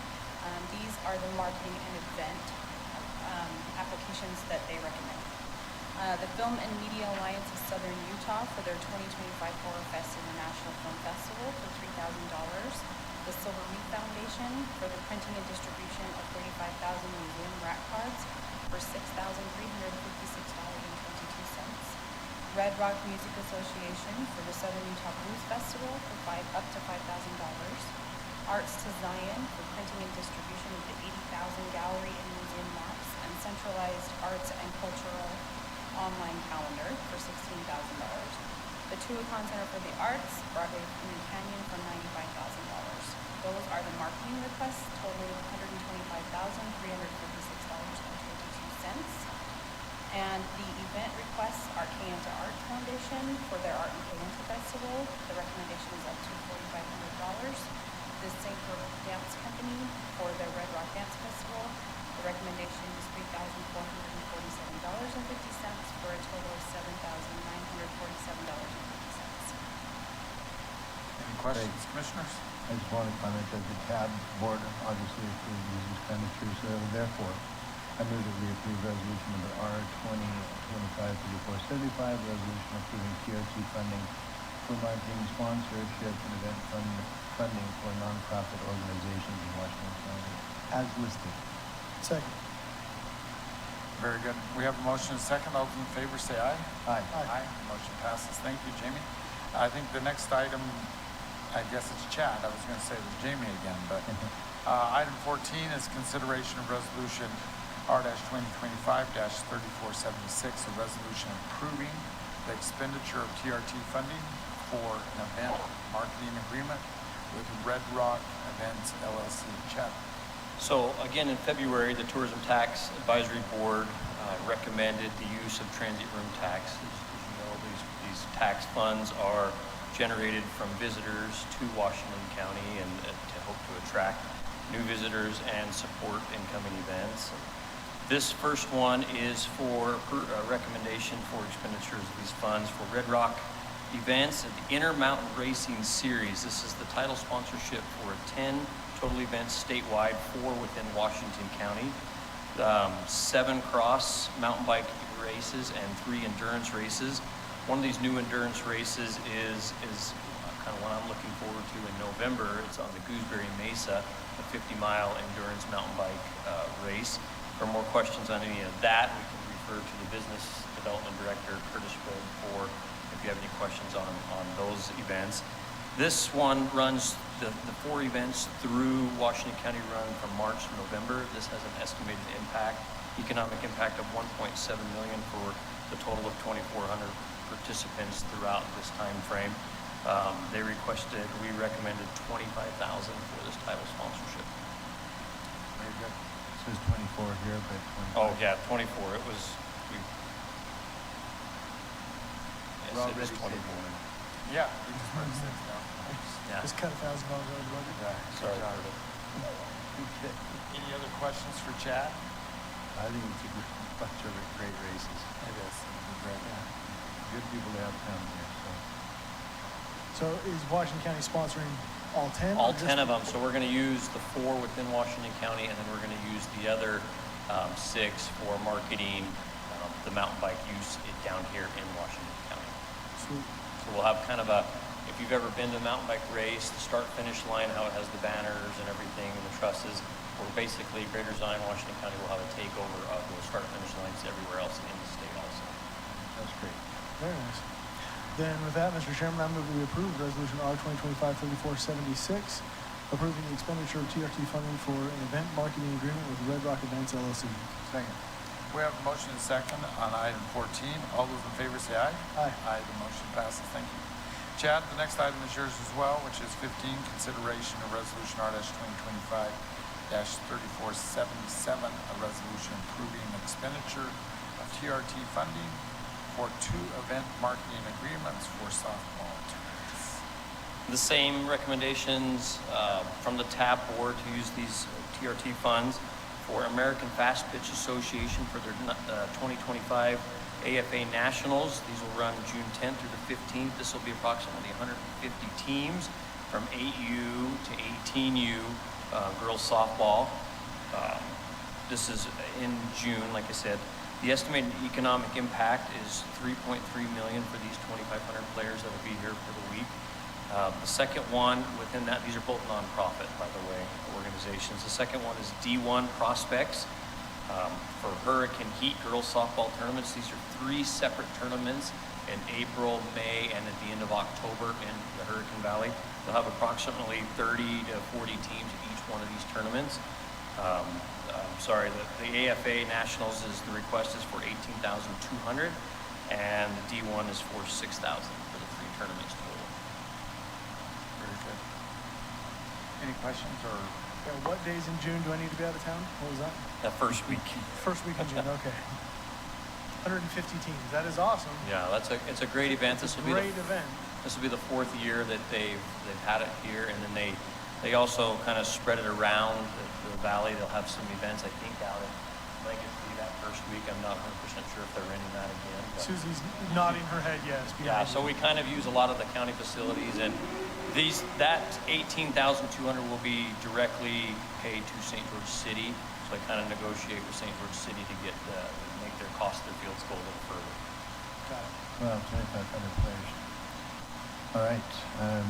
These are the marketing and event applications that they recommend. The Film and Media Alliance of Southern Utah for their 2025 Horror Fest International Film Festival for $3,000. The Silver Wheat Foundation for the printing and distribution of 35,000 museum rack cards for $6,356.22. Red Rock Music Association for the Southern Utah Blues Festival for up to $5,000. Arts to Zion for printing and distribution of the 80,000 gallery and museum maps and centralized arts and cultural online calendar for $16,000. The Tuacahn Center for the Arts, Broadway Green Canyon for $95,000. Those are the marketing requests totaling $125,356.22. And the event requests are Kayenta Art Foundation for their Art and Kayenta Festival. The recommendation is up to $4,500. The St. Croix Dance Company for their Red Rock Dance Festival. The recommendation is $3,447.50 for a total of $7,947.50.
Any questions, commissioners?
I just want to comment that the TAB board obviously approved these expenditures, so therefore, I move that we approve resolution number R 2025-3475, resolution approving TRT funding for marketing sponsorship and event funding for nonprofit organizations in Washington County, as listed.
Second.
Very good. We have a motion and a second. All those in favor say aye.
Aye.
Aye. Motion passes. Thank you, Jamie. I think the next item, I guess it's Chad. I was going to say it was Jamie again, but item 14 is consideration of resolution R-2025-3476, a resolution approving the expenditure of TRT funding for an event marketing agreement with Red Rock Events LLC. Chad?
So again, in February, the Tourism Tax Advisory Board recommended the use of transient room tax. As you know, these tax funds are generated from visitors to Washington County and to hope to attract new visitors and support incoming events. This first one is for a recommendation for expenditures of these funds for Red Rock Events at the Intermountain Racing Series. This is the title sponsorship for 10 total events statewide, 4 within Washington County, 7 cross mountain bike races and 3 endurance races. One of these new endurance races is kind of what I'm looking forward to in November. It's on the Gooseberry Mesa, a 50-mile endurance mountain bike race. For more questions on any of that, we can refer to the Business Development Director, Curtis Bode, for if you have any questions on those events. This one runs the 4 events through Washington County run from March to November. This has an estimated economic impact of $1.7 million for the total of 2,400 participants throughout this time frame. We recommended $25,000 for this title sponsorship.
Very good. It says 24 here, but 25.
Oh yeah, 24. It was.
We're
Yes, it is
already
24.
Yeah, we just wrote 6 down.
Yeah.
Just cut $1,000 out of the budget.
Yeah,
Sorry.
Okay.
Any other questions for Chad?
I think it's a bunch of great races.
It is.
Good people to have come here, so.
So is Washington County sponsoring all 10?
All 10 of them. So we're going to use the 4 within Washington County, and then we're going to use the other 6 for marketing the mountain bike use down here in Washington County.
Sweet.
So we'll have kind of if you've ever been to a mountain bike race, the start-finish line, how it has the banners and everything and the trusses, we're basically, Greater Zion, Washington County will have a takeover of those start-finish lines everywhere else in the state also.
That's great.
Very nice. Then with that, Mr. Chairman, I move we approve Resolution R 2025-3476, approving the expenditure of TRT funding for an event marketing agreement with Red Rock Events LLC.
Second.
We have a motion and second on item 14. All those in favor say aye.
Aye.
Aye, the motion passes. Thank you. Chad, the next item is yours as well, which is 15, consideration of Resolution R-2025-3477, a resolution approving expenditure of TRT funding for 2 event marketing agreements for softball tournaments.
The same recommendations from the TAP board to use these TRT funds for American Fast Pitch Association for their 2025 AFA Nationals. These will run June 10th through the 15th. This will be approximately 150 teams from 8U to 18U girls softball. This is in June, like I said. The estimated economic impact is $3.3 million for these 2,500 players that will be here for the week. The second one within that, these are both nonprofit, by the way, organizations. The second one is D1 Prospects for Hurricane Heat girls softball tournaments. These are 3 separate tournaments in April, May, and at the end of October in the Hurricane Valley. They'll have approximately 30 to 40 teams at each one of these tournaments. The AFA Nationals the request is for $18,200, and the D1 is for $6,000 for the 3 tournaments total.
Very good. Any questions or?
Yeah, what days in June do I need to be out of town? What was that?
That first week.
First week in June, okay. 150 teams, that is awesome.
Yeah, it's a great event. This will be
Great event.
This will be the 4th year that they've had it here, and then they also kind of spread it around the valley. They'll have some events, I think, out in Legacy that first week. I'm not 100% sure if they're running that again. But
Susie's nodding her head yes.
yeah, so we kind of use a lot of the county facilities, and that $18,200 will be directly paid to St. George City. So I kind of negotiate with St. George City to make their cost of their fields go a little further.
Got it.
Well, 2,500 players. All right,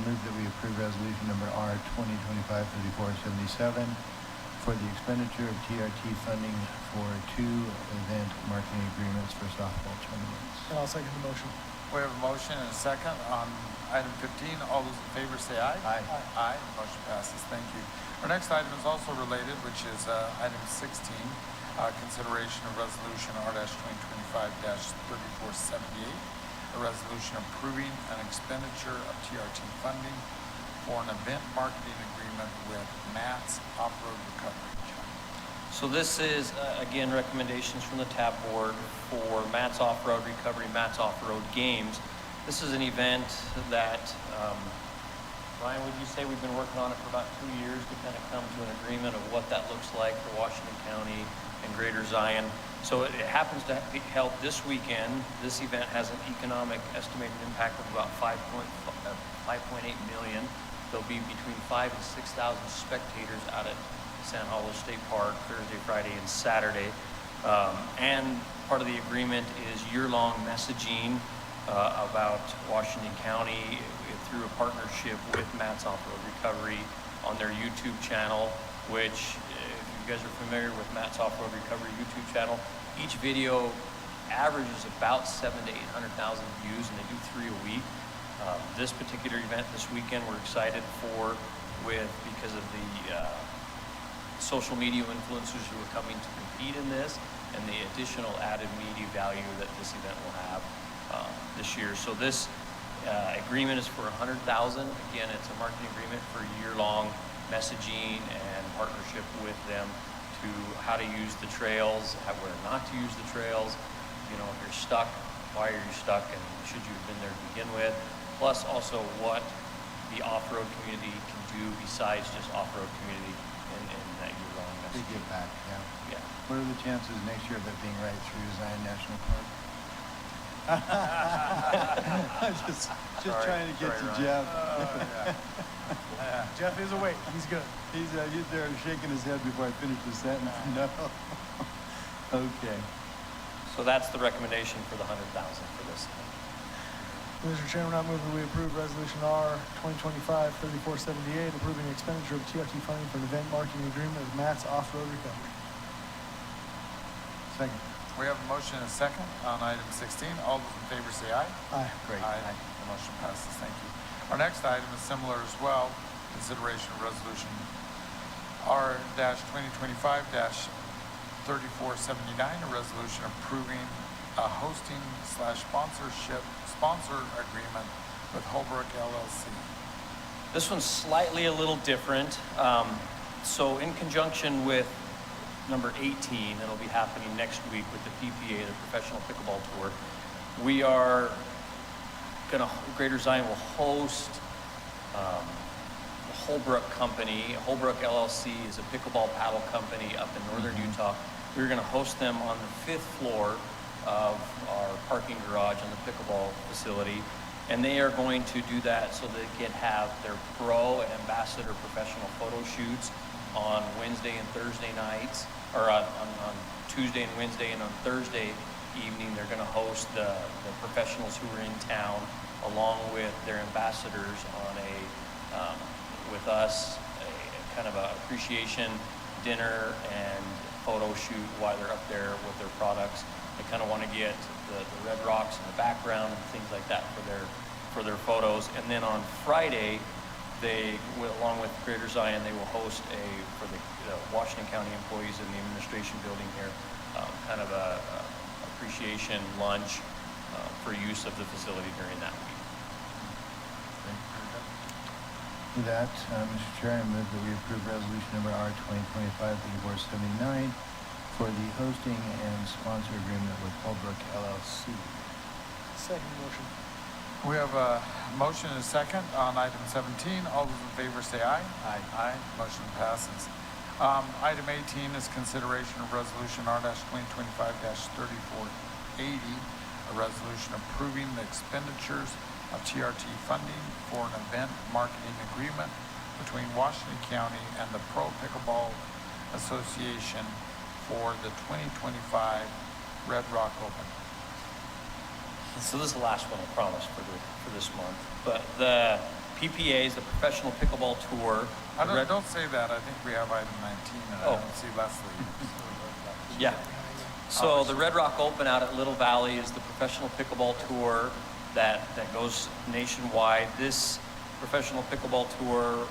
move that we approve resolution number R 2025-3477 for the expenditure of TRT funding for 2 event marketing agreements for softball tournaments.
And I'll second the motion.
We have a motion and a second on item 15. All those in favor say aye.
Aye.
Aye. The motion passes. Thank you. Our next item is also related, which is item 16, consideration of resolution R-2025-3478, a resolution approving an expenditure of TRT funding for an event marketing agreement with Matt's Off-Road Recovery.
So this is, again, recommendations from the TAP board for Matt's Off-Road Recovery, Matt's Off-Road Games. This is an event that, Ryan, would you say we've been working on it for about 2 years to kind of come to an agreement of what that looks like for Washington County and Greater Zion? So it happens to be held this weekend. This event has an economic estimated impact of about 5.8 million. There'll be between 5,000 and 6,000 spectators out at San Carlos State Park Thursday, Friday, and Saturday. And part of the agreement is year-long messaging about Washington County through a partnership with Matt's Off-Road Recovery on their YouTube channel, which, if you guys are familiar with Matt's Off-Road Recovery YouTube channel, each video averages about 700,000 to 800,000 views, and they do 3 a week. This particular event this weekend we're excited for because of the social media influencers who are coming to compete in this and the additional added media value that this event will have this year. So this agreement is for $100,000. Again, it's a marketing agreement for year-long messaging and partnership with them to how to use the trails, where not to use the trails. You know, if you're stuck, why are you stuck, and should you have been there to begin with? Plus also what the off-road community can do besides just off-road community in that year-long
They
messaging.
give back, yeah.
Yeah.
What are the chances next year of it being right through Zion National Park? I'm just
Sorry,
trying to get
sorry,
to
Ryan.
Jeff.
Jeff is awake. He's good.
He's there shaking his head before I finish the sentence. No. Okay.
So that's the recommendation for the $100,000 for this.
Mr. Chairman, I move that we approve Resolution R 2025-3478, approving expenditure of TRT funding for an event marketing agreement with Matt's Off-Road Recovery.
Second.
We have a motion and a second on item 16. All those in favor say aye.
Aye.
Great.
Aye. The motion passes. Thank you. Our next item is similar as well. Consideration of resolution R-2025-3479, a resolution approving a hosting / sponsor agreement with Holbrook LLC.
This one's slightly a little different. So in conjunction with number 18, that'll be happening next week with the PPA, the Professional Pickleball Tour, we are Greater Zion will host the Holbrook Company. Holbrook LLC is a pickleball paddle company up in northern Utah. We're going to host them on the 5th floor of our parking garage on the pickleball facility. And they are going to do that so they can have their pro and ambassador professional photo shoots on Wednesday and Thursday nights, or on Tuesday and Wednesday, and on Thursday evening they're going to host the professionals who are in town along with their ambassadors on with us, a kind of a appreciation dinner and photo shoot while they're up there with their products. They kind of want to get the red rocks in the background and things like that for their photos. And then on Friday, they will, along with Greater Zion, they will host for the Washington County employees in the administration building here, kind of a appreciation lunch for use of the facility during that week.
With that, Mr. Chair, I move that we approve resolution number R 2025-3479 for the hosting and sponsor agreement with Holbrook LLC.
Second motion.
We have a motion and a second on item 17. All those in favor say aye.
Aye.
Aye. Motion passes. Item 18 is consideration of resolution R-2025-3480, a resolution approving the expenditures of TRT funding for an event marketing agreement between Washington County and the Pro Pickleball Association for the 2025 Red Rock Open.
So this is the last one, I promise, for this month. But the PPA is the Professional Pickleball Tour.
Don't say that. I think we have item 19 and I don't see Leslie.
Yeah. So the Red Rock Open out at Little Valley is the Professional Pickleball Tour that goes nationwide. This Professional Pickleball Tour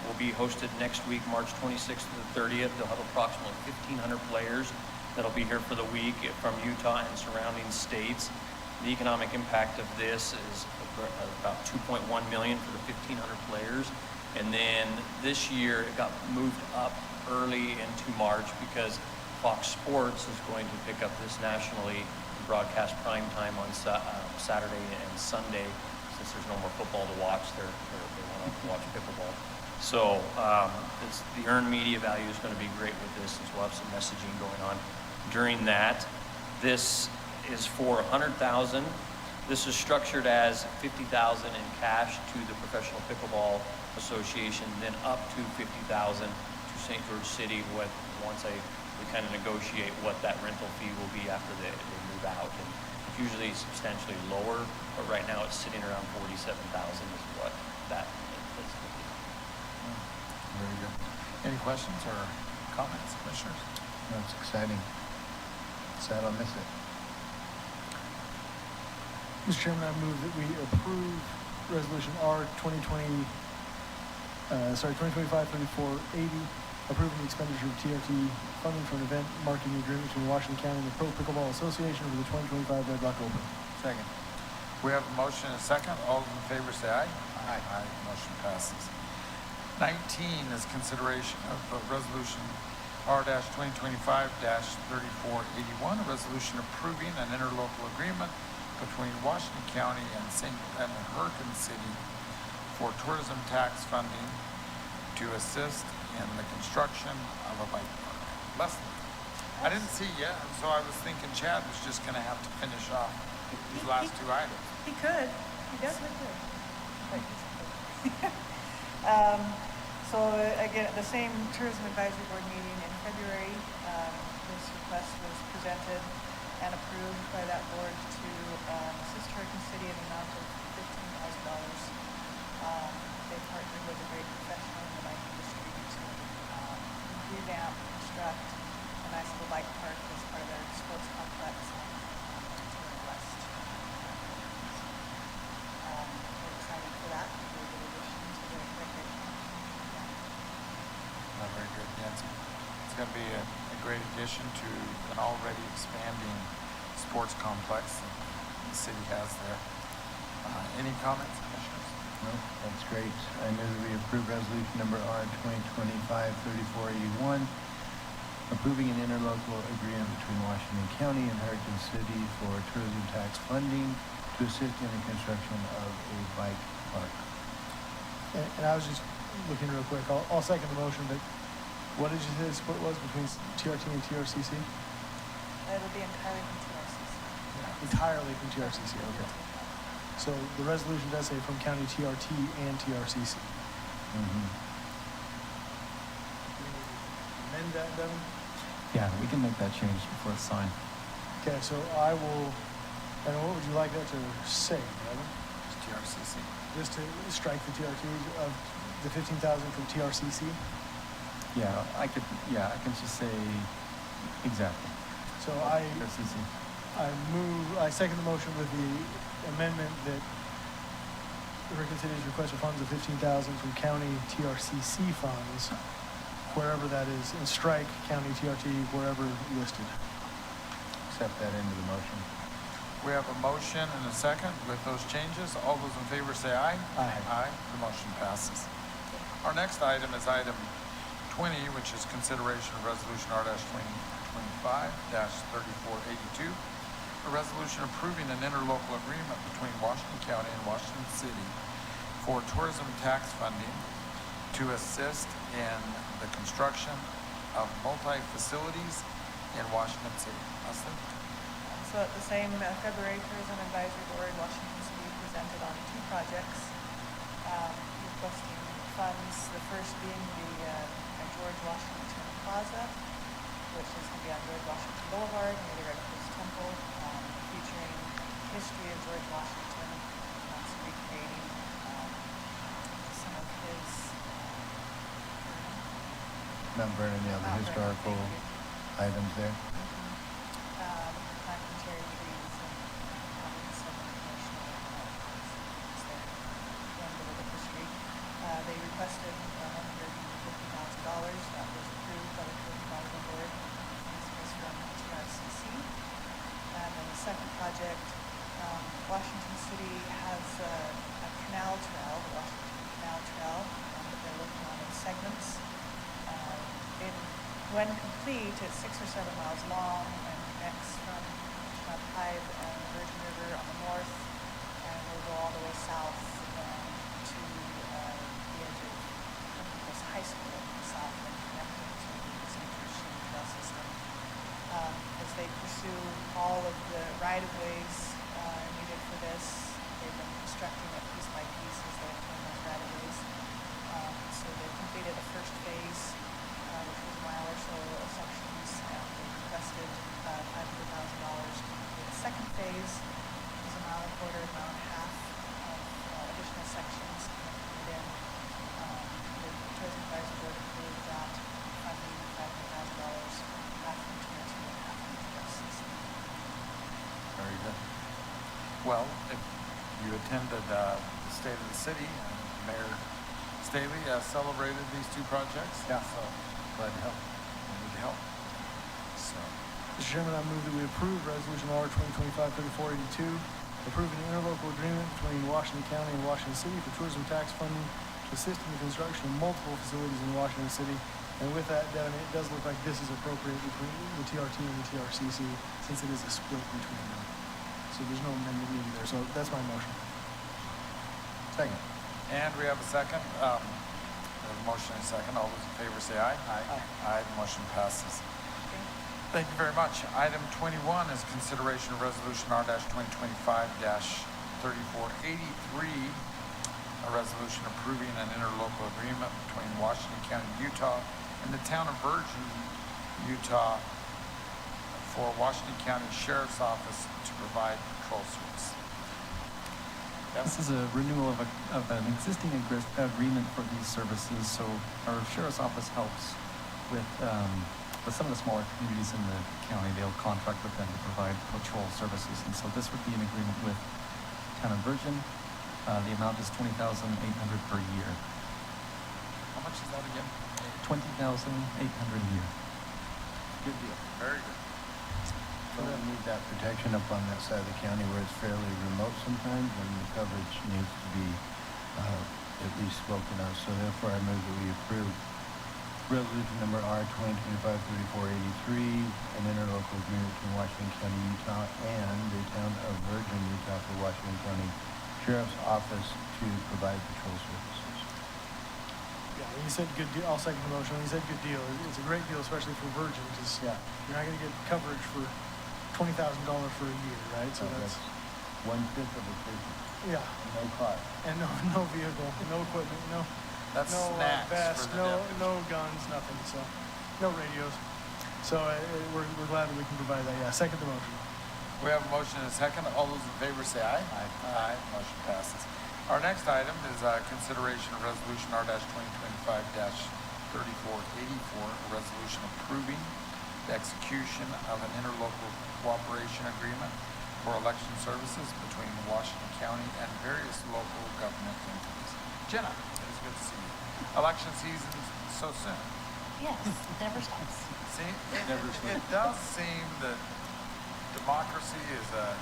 will be hosted next week, March 26th to the 30th. They'll have approximately 1,500 players that'll be here for the week from Utah and surrounding states. The economic impact of this is about 2.1 million for the 1,500 players. And then this year, it got moved up early into March because Fox Sports is going to pick up this nationally and broadcast prime time on Saturday and Sunday. Since there's no more football to watch, they want to watch pickleball. So the earned media value is going to be great with this, as we'll have some messaging going on during that. This is for 100,000. This is structured as 50,000 in cash to the Professional Pickleball Association, then up to 50,000 to St. George City. Once we kind of negotiate what that rental fee will be after they move out. And it's usually substantially lower, but right now it's sitting around 47,000 is what that is.
Very good. Any questions or comments, commissioners?
No, it's exciting. Sad I'll miss it.
Mr. Chairman, I move that we approve Resolution R 2025-3480, approving the expenditure of TRT funding for an event marking the agreement between Washington County and the Pro Pickleball Association for the 2025 Red Rock Open.
Second.
We have a motion and a second. All those in favor say aye. Aye. Aye. Motion passes. 19 is consideration of Resolution R-2025-3481, a resolution approving an interlocal agreement between Washington County and Hurricane City for tourism tax funding to assist in the construction of a bike park. Leslie, I didn't see yet, so I was thinking Chad was just going to have to finish off these last two items.
He could. He definitely could. So again, at the same Tourism Advisory Board meeting in February, this request was presented and approved by that board to assist Hurricane City in the amount of $15,000. They partnered with a great professional in the bike industry to revamp, construct a nice little bike park as part of their sports complex on the west. We're excited for that. It'll be a good addition to the recreation.
Very good, Nancy. It's going to be a great addition to an already expanding sports complex that the city has there. Any comments, commissioners?
No, that's great. I move that we approve resolution number R 2025-3481, approving an interlocal agreement between Washington County and Hurricane City for tourism tax funding to assist in the construction of a bike park.
And I was just looking real quick. I'll second the motion, but what did you say the split was between TRT and TRCC?
It'll be entirely from TRCC.
Entirely from TRCC, okay. So the resolution does say from County TRT and TRCC.
Mm-hmm.
Amend that, Devin?
Yeah, we can make that change before it's signed.
Okay, so I will, and what would you like that to say, Devin?
It's TRCC.
Just to strike the TRT of the 15,000 from TRCC?
Yeah, I can just say exactly.
So
TRCC.
I second the motion with the amendment that the Hurricane City's requested funds of 15,000 from county TRCC funds, wherever that is, and strike county TRT wherever listed.
Accept that into the motion.
We have a motion and a second with those changes. All those in favor say aye.
Aye.
Aye. The motion passes. Our next item is item 20, which is consideration of resolution R-2025-3482, a resolution approving an interlocal agreement between Washington County and Washington City for tourism tax funding to assist in the construction of multi-facilities in Washington City. Leslie?
So at the same February Tourism Advisory Board, Washington City presented on two projects requesting funds, the first being the George Washington Plaza, which is going to be on George Washington Boulevard near the Red Cross Temple, featuring history of George Washington, so recreating some of his
Mount Vernon, yeah, the historical items there.
Planting cherry trees and having some informational things there. Going to look at history. They requested $150,000. That was approved by the Tourism Advisory Board. This was from TRCC. And then the second project Washington City has a canal trail, the Washington Canal Trail, that they're working on in segments. When complete, it's 6 or 7 miles long and connects from Mount Hyde and Virgin River on the north, and will go all the way south to the edge of Nicholas High School in the south and connect it to the Central Sheen Trail System. As they pursue all of the right-of-ways needed for this, they've been constructing it piece by piece as they obtain those right-of-ways. So they've completed the first phase, which was a mile or so of sections, and they requested $500,000 to complete the second phase, which is a mile and a quarter, mile and a half of additional sections to put in. The Tourism Advisory Board approved that funding $500,000, half from TRT and half from TRCC.
Very good. Well, if you attended the State of the City, and Mayor Staley celebrated these two projects.
Yeah.
So glad to help. We need help. So,
Mr. Chairman, I move that we approve Resolution R 2025-3482, approving an interlocal agreement between Washington County and Washington City for tourism tax funding to assist in the construction of multiple facilities in Washington City. And with that, Devin, it does look like this is appropriate between the TRT and the TRCC, since it is a split between them. So there's no amendment needed there, so that's my motion.
Second.
and we have a second. We have a motion and a second. All those in favor say aye.
Aye.
Aye, the motion passes. Thank you very much. Item 21 is consideration of resolution R-2025-3483, a resolution approving an interlocal agreement between Washington County, Utah and the town of Virgin, Utah for Washington County Sheriff's Office to provide patrol service.
This is a renewal of an existing agreement for these services. So our sheriff's office helps with some of the smaller communities in the county. They'll contract with them to provide patrol services. And so this would be an agreement with Town of Virgin. The amount is $20,800 per year.
How much is that again?
$20,800 a year.
Good deal. Very good.
So we need that protection up on that side of the county where it's fairly remote sometimes, and the coverage needs to be at least spoken of. So therefore, I move that we approve resolution number R 2025-3483, an interlocal agreement between Washington County, Utah and the town of Virgin, Utah for Washington County Sheriff's Office to provide patrol services.
Yeah, when you said good deal, I'll second the motion. When you said good deal, it's a great deal, especially for Virgin, because
Yeah.
you're not gonna get coverage for $20,000 for a year, right? So that's,
1/5 of a person,
yeah,
no car.
and no vehicle, no equipment, no
That's
no
snacks
vest,
for the deputy.
no guns, nothing. So no radios. So we're glad that we can provide that. Yeah, second the motion.
We have a motion and a second. All those in favor say aye.
Aye.
Aye. Motion passes. Our next item is consideration of resolution R-2025-3484, a resolution approving the execution of an interlocal cooperation agreement for election services between Washington County and various local government entities. Jenna, it is good to see you. Election season's so soon.
Yes, it never stops.
See, it does seem that democracy is a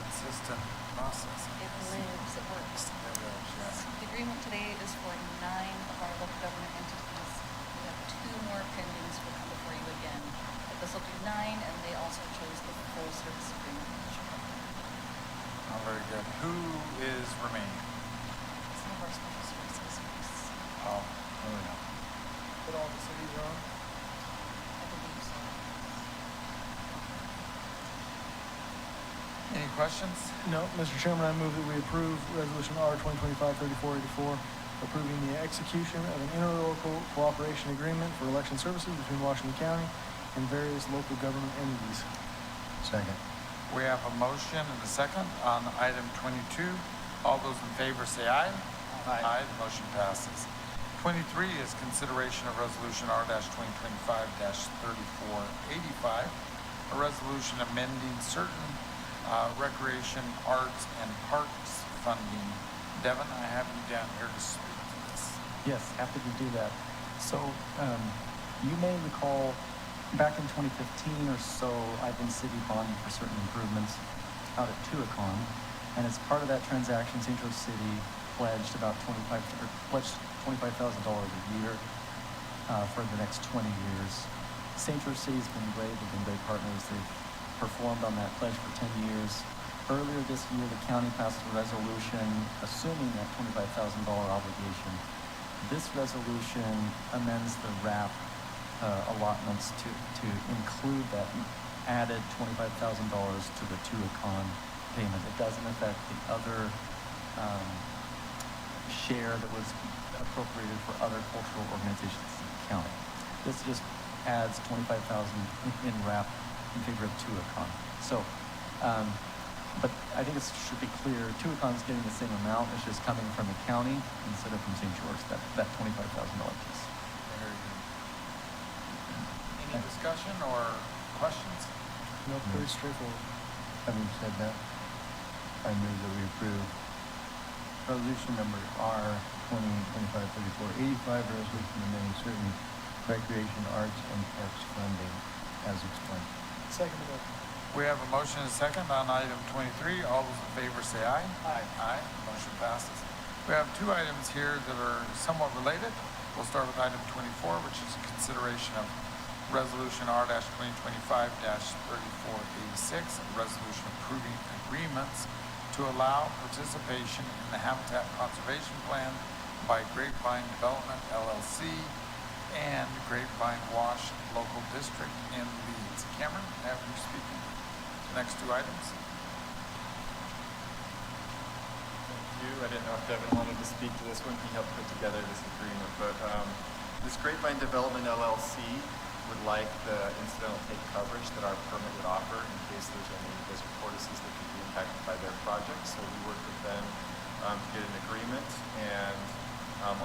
consistent process.
It lives, it works.
It lives, yes.
The agreement today is for 9 of our local government entities. We have 2 more pendings to come before you again. But this will be 9, and they also chose the full service agreement with the Chicago.
Oh, very good. Who is remaining?
Some of our special services groups,
Oh, yeah.
Put all the cities on.
I believe so.
Any questions?
No, Mr. Chairman, I move that we approve resolution R 2025-3484, approving the execution of an interlocal cooperation agreement for election services between Washington County and various local government entities.
Second.
We have a motion and a second on item 22. All those in favor say aye.
Aye.
The motion passes. 23 is consideration of resolution R-2025-3485, a resolution amending certain recreation, arts, and parks funding. Devin, I have you down here to speak to this.
Yes, happy to do that. So you may recall back in 2015 or so, I've been city bonding for certain improvements out at Tuacahn. And as part of that transaction, St. George City pledged $25,000 a year for the next 20 years. St. George City's been great. They've been great partners. They've performed on that pledge for 10 years. Earlier this year, the county passed a resolution assuming that $25,000 obligation. This resolution amends the RAP allotments to include that added $25,000 to the Tuacahn payment. It doesn't affect the other share that was appropriated for other cultural organizations in the county. This just adds $25,000 in RAP in favor of Tuacahn. So, but I think it should be clear, Tuacahn's getting the same amount, it's just coming from the county instead of from St. George, that $25,000 piece.
Very good. Any discussion or questions?
No, pretty straightforward.
Having said that, I move that we approve resolution number R 2025-3485, resolution amending certain recreation, arts, and parks funding as explained.
Second motion.
We have a motion and a second on item 23. All those in favor say aye.
Aye.
Aye. Motion passes. We have two items here that are somewhat related. We'll start with item 24, which is consideration of Resolution R-2025-3486, a resolution approving agreements to allow participation in the Habitat Conservation Plan by Grapevine Development LLC and Grapevine Wash Local District in Leeds. Cameron, have you speaking to the next two items?
Thank you. I didn't know if Devin wanted to speak to this one. He helped put together this agreement, but this Grapevine Development LLC would like the incidental take coverage that our permit would offer in case there's any desert tortoises that could be impacted by their project. So we worked with them to get an agreement and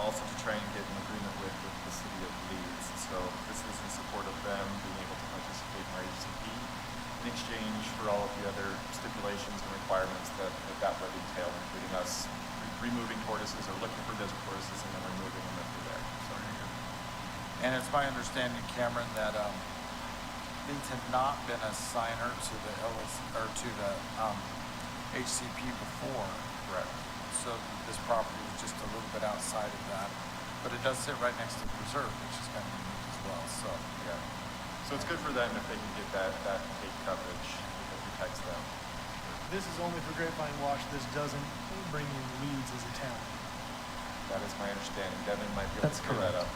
also to try and get an agreement with the city of Leeds. So this is in support of them being able to participate in our HCP in exchange for all of the other stipulations and requirements that would entail, including us removing tortoises or looking for desert tortoises and then removing them if they're there. So
And it's my understanding, Cameron, that Leeds had not been a signer to the HCP before.
correct.
So this property was just a little bit outside of that, but it does sit right next to the preserve, which is kind of unique as well. So
Yeah. So it's good for them if they can get that take coverage that protects them.
This is only for Grapevine Wash. This doesn't bring in Leeds as a town.
That is my understanding. Devin might be able
That's
to clear that up.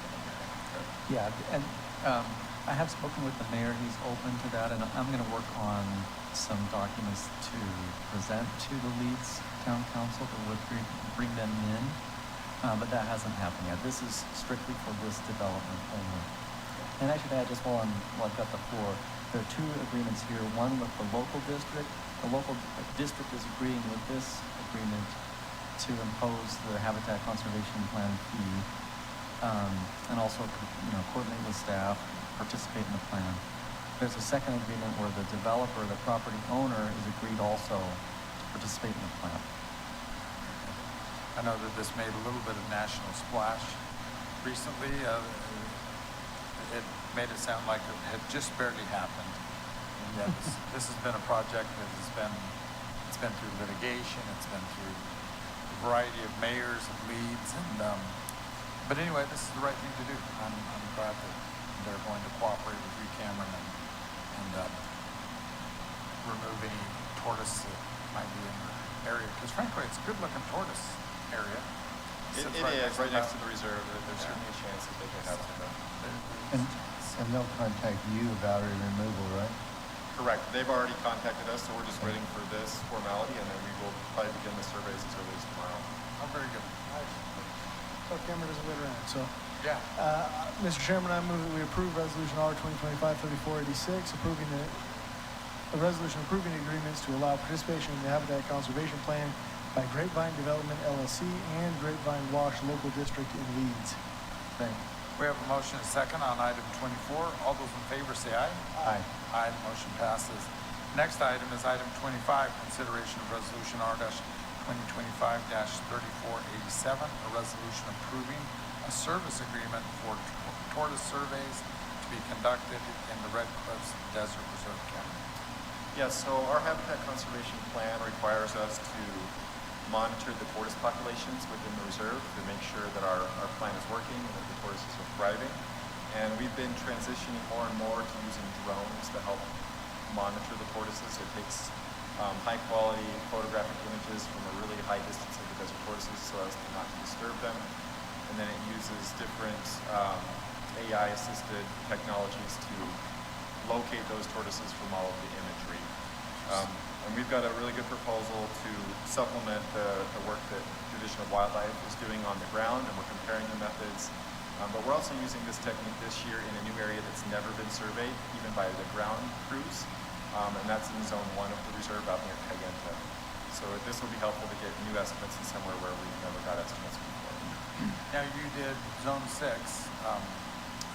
Yeah, and I have spoken with the mayor. He's open to that, and I'm going to work on some documents to present to the Leeds Town Council that would bring them in, but that hasn't happened yet. This is strictly for this development only. And I should add, just while I've got the floor, there are two agreements here. One with the local district. The local district is agreeing with this agreement to impose the Habitat Conservation Plan fee, and also, coordinate with staff, participate in the plan. There's a second agreement where the developer, the property owner, is agreed also to participate in the plan.
I know that this made a little bit of national splash recently. It made it sound like it had just barely happened. And yet this has been a project that it's been through litigation, it's been through a variety of mayors of Leeds, and but anyway, this is the right thing to do. I'm glad that they're going to cooperate with you, Cameron, and remove any tortoise that might be in the area. Because frankly, it's a good-looking tortoise area.
It is right next to the reserve. There's certainly a chance that they could have some.
And they'll contact you about a removal, right?
Correct. They've already contacted us, so we're just waiting for this formality, and then we will probably begin the surveys as early as tomorrow.
Oh, very good.
So Cameron doesn't wait around, so.
Yeah.
Mr. Chairman, I move that we approve Resolution R 2025-3486, approving a resolution approving agreements to allow participation in the Habitat Conservation Plan by Grapevine Development LLC and Grapevine Wash Local District in Leeds.
Thank you.
We have a motion and a second on item 24. All those in favor say aye.
Aye.
Aye, the motion passes. Next item is item 25, consideration of Resolution R-2025-3487, a resolution approving a service agreement for tortoise surveys to be conducted in the Red Cliffs Desert Reserve County.
Yeah, so our habitat conservation plan requires us to monitor the tortoise populations within the reserve to make sure that our plan is working and that the tortoises are thriving. And we've been transitioning more and more to using drones to help monitor the tortoises. It takes high quality photographic images from a really high distance of the desert tortoises so as to not disturb them. And then it uses different AI assisted technologies to locate those tortoises from all of the imagery. And we've got a really good proposal to supplement the work that Division of Wildlife is doing on the ground, and we're comparing the methods. But we're also using this technique this year in a new area that's never been surveyed, even by the ground crews, and that's in Zone 1 of the reserve out near Kayenta. So this will be helpful to get new estimates in somewhere where we've never got estimates before.
Now, you did Zone 6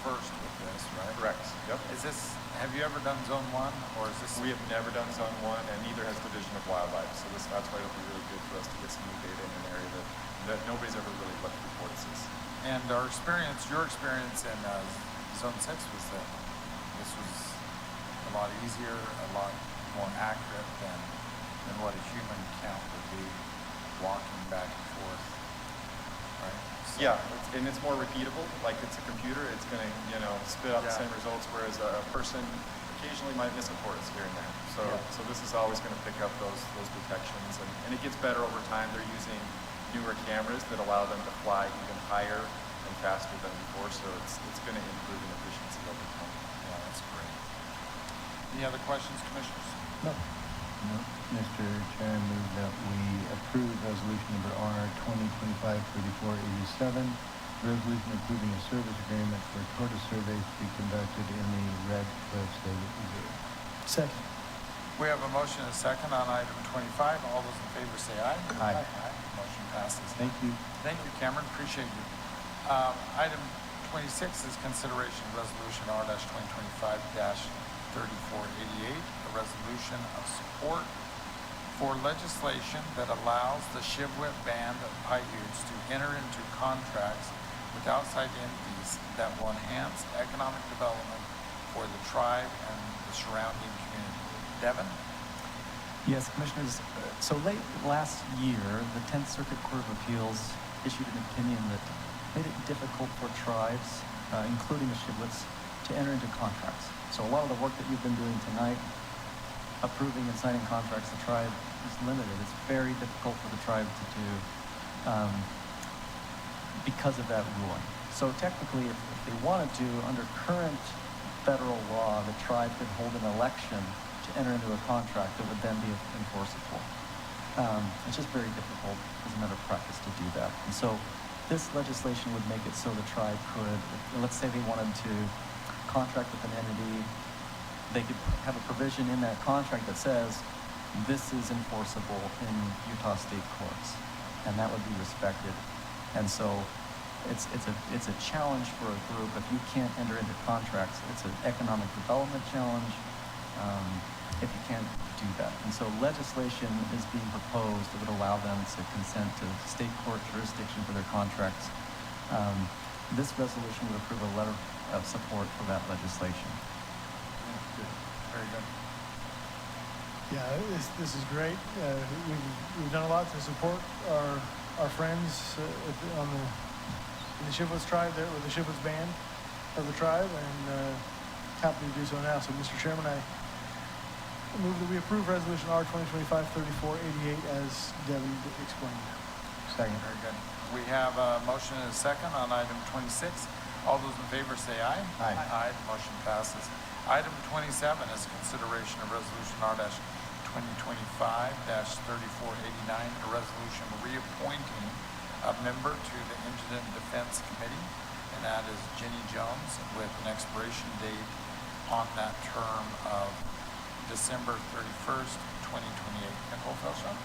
first with this, right?
Correct. Yep.
Have you ever done Zone 1, or is this?
We have never done Zone 1, and neither has Division of Wildlife. So that's why it'll be really good for us to get some new data in an area that nobody's ever really looked for tortoises.
And your experience in Zone 6 was that this was a lot easier, a lot more accurate than what a human count would be walking back and forth, right? So,
yeah, and it's more repeatable. Like it's a computer, it's going to spit out the same results, whereas a person occasionally might miss a tortoise here and there. So this is always going to pick up those detections, and it gets better over time. They're using newer cameras that allow them to fly even higher and faster than before, so it's going to improve in efficiency over time.
Yeah, that's great. Any other questions, commissioners?
No. No. Mr. Chair, I move that we approve resolution number R 2025-3487, resolution approving a service agreement for tortoise surveys to be conducted in the Red Cliff State Reserve.
Second.
We have a motion and a second on item 25. All those in favor say aye.
Aye.
Motion passes.
Thank you.
Thank you, Cameron. Appreciate you. Item 26 is consideration of resolution R-2025-3488, a resolution of support for legislation that allows the Shivwit Band of Paiutes to enter into contracts with outside entities that will enhance economic development for the tribe and the surrounding community. Devin?
Yes, Commissioners. So late last year, the 10th Circuit Court of Appeals issued an opinion that made it difficult for tribes, including the Shivwits, to enter into contracts. So a lot of the work that you've been doing tonight, approving and signing contracts, the tribe is limited. It's very difficult for the tribe to do because of that ruling. So technically, if they wanted to, under current federal law, the tribe could hold an election to enter into a contract that would then be enforceable. It's just very difficult as a matter of practice to do that. And so this legislation would make it so the tribe could, let's say they wanted to contract with an entity, they could have a provision in that contract that says this is enforceable in Utah state courts, and that would be respected. And so it's a challenge for a group. If you can't enter into contracts, it's an economic development challenge if you can't do that. And so legislation is being proposed that would allow them to consent to state court jurisdiction for their contracts. This resolution would approve a letter of support for that legislation.
Very good.
Yeah, this is great. We've done a lot to support our friends in the Shivwits tribe there, with the Shivwits band of the tribe, and happy to do so now. So, Mr. Chairman, I move that we approve resolution R 2025-3488 as Devin explained.
Second.
Very good. We have a motion and a second on item 26. All those in favor say aye.
Aye.
Aye. The motion passes. Item 27 is consideration of resolution R-2025-3489, a resolution reappointing a member to the Indigent Defense Committee, and that is Jenny Jones, with an expiration date on that term of December 31st, 2028. Nicole Felshaw?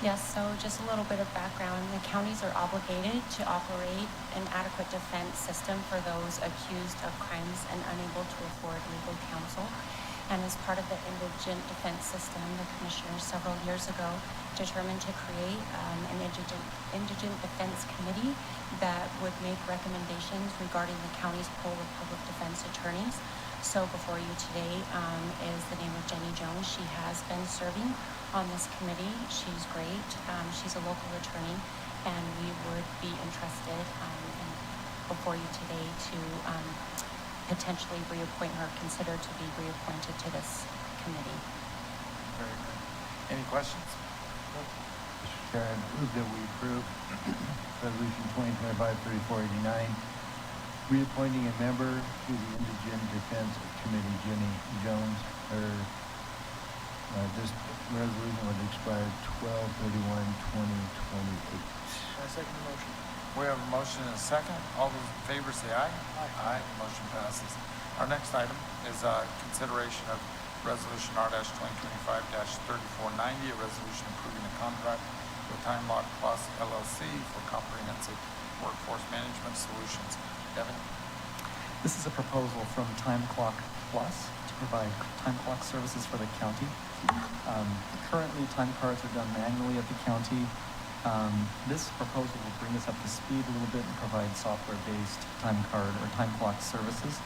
Yes, so just a little bit of background. The counties are obligated to operate an adequate defense system for those accused of crimes and unable to afford legal counsel. And as part of the indigent defense system, the commissioners several years ago determined to create an indigent defense committee that would make recommendations regarding the county's pool of public defense attorneys. So before you today is the name of Jenny Jones. She has been serving on this committee. She's great. She's a local attorney, and we would be interested before you today to potentially reappoint her, consider to be reappointed to this committee.
Very good. Any questions?
Mr. Chair, I move that we approve Resolution 2025-3489, reappointing a member to the Indigent Defense Committee, Jenny Jones. This resolution would expire 12/31/2028.
I second the motion.
We have a motion and a second. All those in favor say aye. Aye. Motion passes. Our next item is consideration of Resolution R-2025-3490, a resolution approving a contract with Time Lock Plus LLC for comprehensive workforce management solutions. Devin?
This is a proposal from Time Clock Plus to provide time clock services for the county. Currently, time cards are done manually at the county. This proposal will bring us up to speed a little bit and provide software-based time card or time clock services.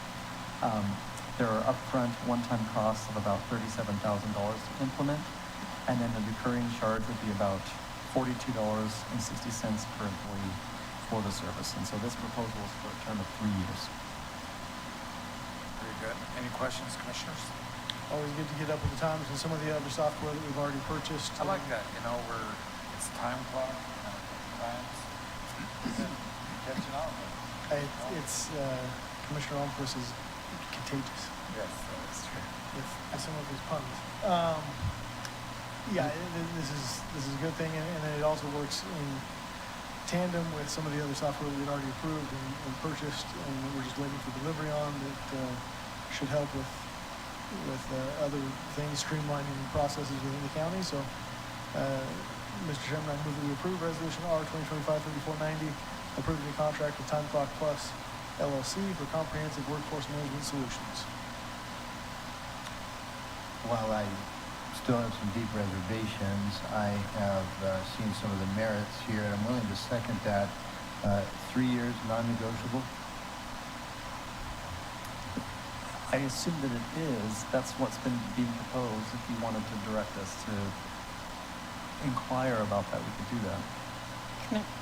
There are upfront one-time costs of about $37,000 to implement, and then the recurring charge would be about $42.60 per employee for the service. And so this proposal is for a term of 3 years.
Very good. Any questions, commissioners?
Always good to get up with the times and some of the other software that we've already purchased.
I like that, it's time clock, times, catching on.
It's Commissioner Almquist is contagious
Yes, that's true.
with some of his puns. This is a good thing, and then it also works in tandem with some of the other software we'd already approved and purchased, and we're just waiting for delivery on that should help with other things, streamlining processes within the county. So, Mr. Chairman, I move that we approve Resolution R-2025-3490, approving the contract with Time Clock Plus LLC for comprehensive workforce management solutions.
While I still have some deep reservations, I have seen some of the merits here, and I'm willing to second that. 3 years, non-negotiable.
I assume that it is. That's what's been being proposed. If you wanted to direct us to inquire about that, we could do that.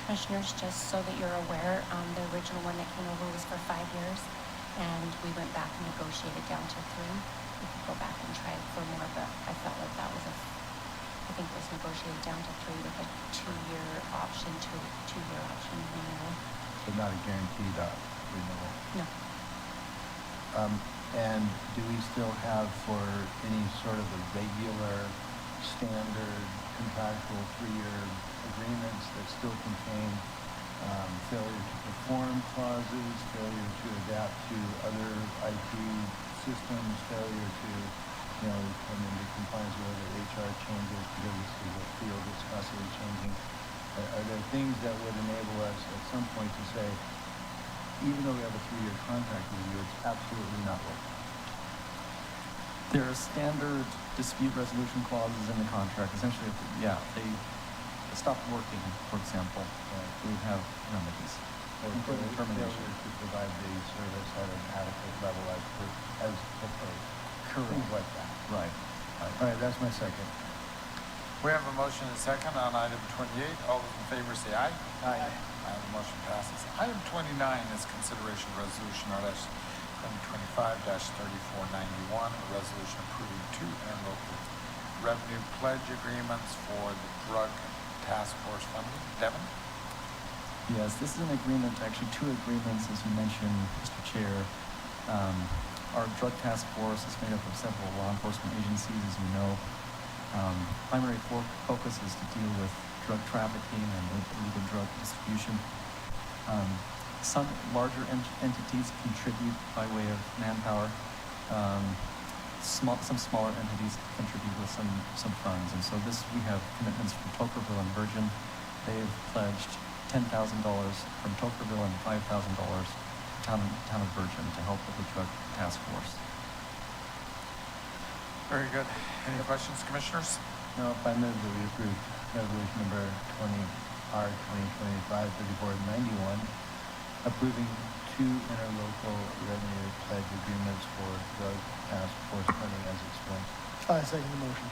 Commissioners, just so that you're aware, the original one that came over was for 5 years, and we went back and negotiated down to 3. We could go back and try for more, but I felt like that was I think it was negotiated down to 3 with a 2-year option, two-year option renewal.
But not a guaranteed renewal.
No.
And do we still have for any sort of a regular, standard, contractual 3-year agreements that still contain failure to perform clauses, failure to adapt to other IT systems, failure to, come into compliance with other HR changes, because this is a field that's constantly changing? Are there things that would enable us at some point to say, even though we have a 3-year contract with you, it's absolutely not working?
There are standard dispute resolution clauses in the contract. Essentially, if they stop working, for example, we would have remedies, including termination.
Failure to provide the service at an adequate level as proposed.
Correct.
Things like that.
Right.
All right, that's my second.
We have a motion and a second on item 28. All those in favor say aye.
Aye.
The motion passes. Item 29 is consideration of resolution R-2025-3491, a resolution approving 2 interlocal revenue pledge agreements for the drug task force funding. Devin?
Yes, this is an agreement, actually 2 agreements, as you mentioned, Mr. Chair. Our drug task force is made up of several law enforcement agencies, as you know. Primary focus is to deal with drug trafficking and illegal drug distribution. Some larger entities contribute by way of manpower. Some smaller entities contribute with some funds. And so we have commitments from Tokerville and Virgin. They've pledged $10,000 from Tokerville and $5,000 town of Virgin to help with the drug task force.
Very good. Any questions, commissioners?
No, if I move that we approve resolution number R-2025-3491, approving 2 interlocal revenue pledge agreements for drug task force funding as explained.
I second the motion.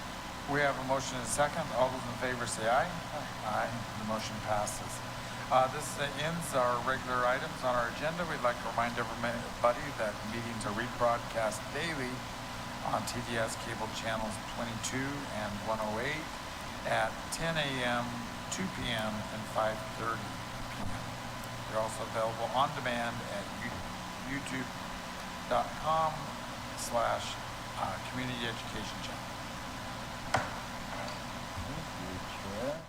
We have a motion and a second. All those in favor say aye. Aye. The motion passes. This ends our regular items on our agenda. We'd like to remind everybody that meetings are rebroadcast daily on TDS cable channels 22 and 108 at 10 a.m., 2 p.m., and 5:30 p.m. They're also available on demand at youtube.com/community education channel.
Thank you, Chair.